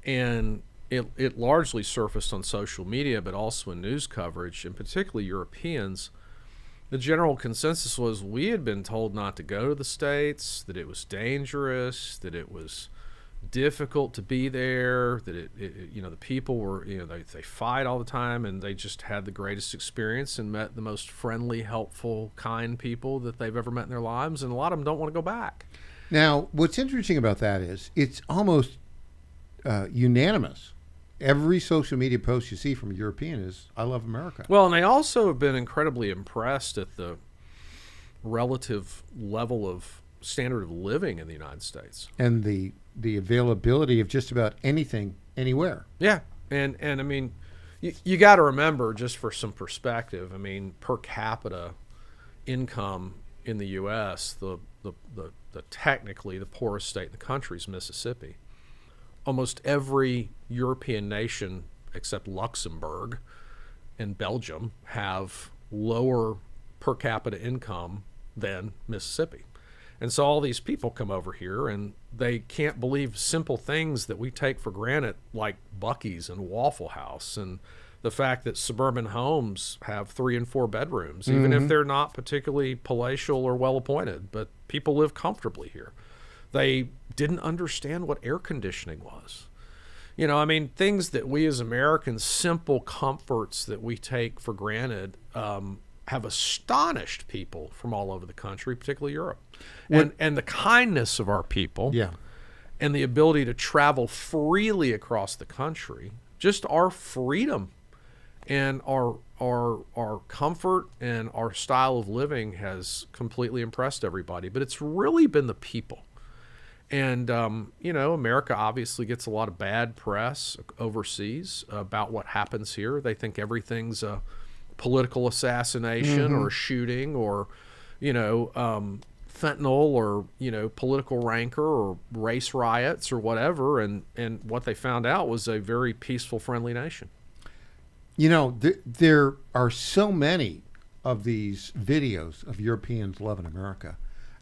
and it largely surfaced on social media, but also in news coverage, and particularly Europeans. The general consensus was we had been told not to go to the States, that it was dangerous, that it was difficult to be there, that it you know, the people were, you know, they fight all the time, and they just had the greatest experience and met the most friendly, helpful, kind people that they've ever met in their lives, and a lot of them don't want to go back. Now, what's interesting about that is it's almost unanimous. Every social media post you see from a European is, I love America. Well, and they also have been incredibly impressed at the relative level of standard of living in the United States. And the availability of just about anything, anywhere. Yeah, and I mean, you got to remember, just for some perspective, I mean, per capita income in the U.S., the technically the poorest state in the country is Mississippi. Almost every European nation except Luxembourg and Belgium have lower per capita income than Mississippi. And so all these people come over here and they can't believe simple things that we take for granted, like Buc-ee's and Waffle House, and the fact that suburban homes have 3 and 4 bedrooms, even if they're not particularly palatial or well appointed, but people live comfortably here. They didn't understand what air conditioning was. You know, I mean, things that we as Americans, simple comforts that we take for granted, have astonished people from all over the country, particularly Europe. And the kindness of our people, and the ability to travel freely across the country, just our freedom and our comfort and our style of living has completely impressed everybody. But it's really been the people. And, you know, America obviously gets a lot of bad press overseas about what happens here. They think everything's a political assassination or a shooting or, you know, fentanyl or, you know, political rancor or race riots or whatever. And what they found out was a very peaceful, friendly nation. You know, there are so many of these videos of Europeans loving America.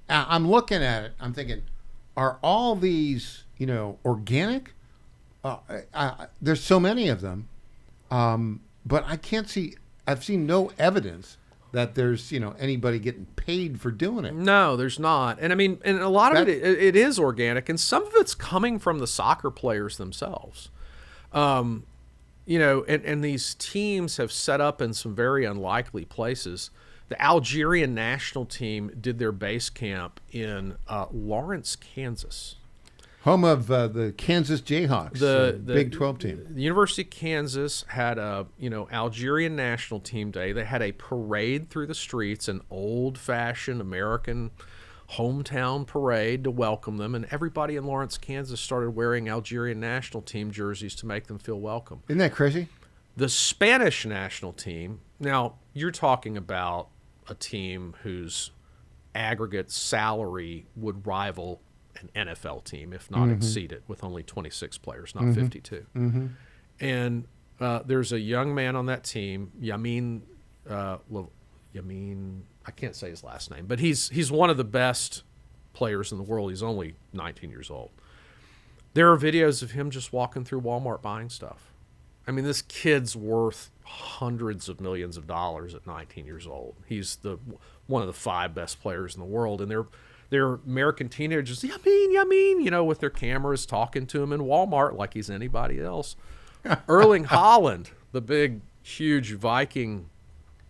I'm looking at it, I'm thinking, are all these, you know, organic? There's so many of them, but I can't see. I've seen no evidence that there's, you know, anybody getting paid for doing it. No, there's not. And I mean, and a lot of it is organic, and some of it's coming from the soccer players themselves. You know, and these teams have set up in some very unlikely places. The Algerian national team did their base camp in Lawrence, Kansas. Home of the Kansas Jayhawks, the Big 12 team. The University of Kansas had a, you know, Algerian national team day. They had a parade through the streets, an old-fashioned American hometown parade to welcome them, and everybody in Lawrence, Kansas started wearing Algerian national team jerseys to make them feel welcome. Isn't that crazy? The Spanish national team, now you're talking about a team whose aggregate salary would rival an NFL team, if not exceed it, with only 26 players, not 52. And there's a young man on that team, Yamin, I can't say his last name, but he's one of the best players in the world. He's only 19 years old. There are videos of him just walking through Walmart buying stuff. I mean, this kid's worth hundreds of millions of dollars at 19 years old. He's one of the 5 best players in the world, and they're American teenagers, Yamin, you know, with their cameras talking to him in Walmart like he's anybody else. Erling Haaland, the big, huge Viking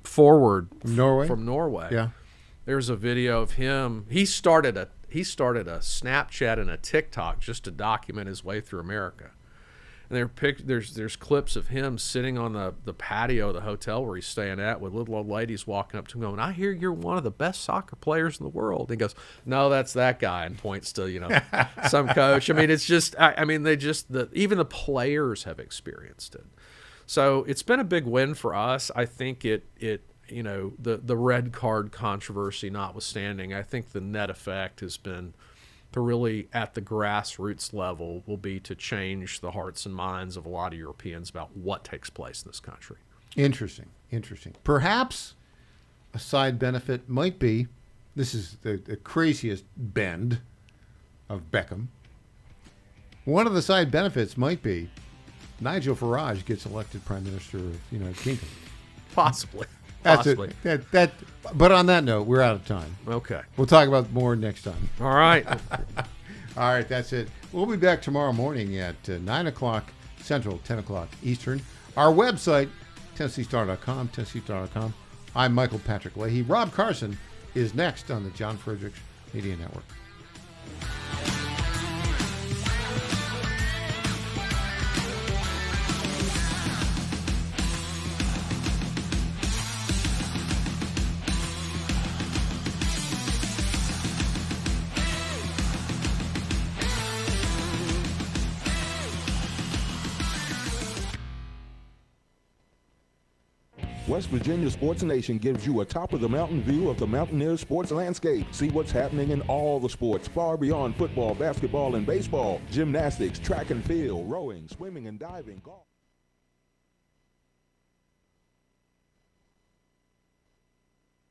forward from Norway. Yeah. There's a video of him. He started a Snapchat and a TikTok just to document his way through America. And there's clips of him sitting on the patio of the hotel where he's staying at with little old ladies walking up to him going, I hear you're one of the best soccer players in the world. And he goes, no, that's that guy, and points to, you know, some coach. I mean, it's just, I mean, even the players have experienced it. So it's been a big win for us. I think it you know, the red card controversy notwithstanding, I think the net effect has been to really, at the grassroots level, will be to change the hearts and minds of a lot of Europeans about what takes place in this country. Interesting. Perhaps a side benefit might be, this is the craziest bend of Beckham. One of the side benefits might be Nigel Farage gets elected Prime Minister of the United Kingdom. Possibly. Possibly. But on that note, we're out of time. Okay. We'll talk about more next time. All right. All right, that's it. We'll be back tomorrow morning at 9 o'clock Central, 10 o'clock Eastern. Our website, TennesseeStar.com. I'm Michael Patrick Leahy. Rob Carson is next on the John Fredericks Media Network. West Virginia Sports Nation gives you a top-of-the-mountain view of the Mountaineers sports landscape. See what's happening in all the sports, far beyond football, basketball, and baseball, gymnastics, track and field, rowing, swimming, and diving, golf.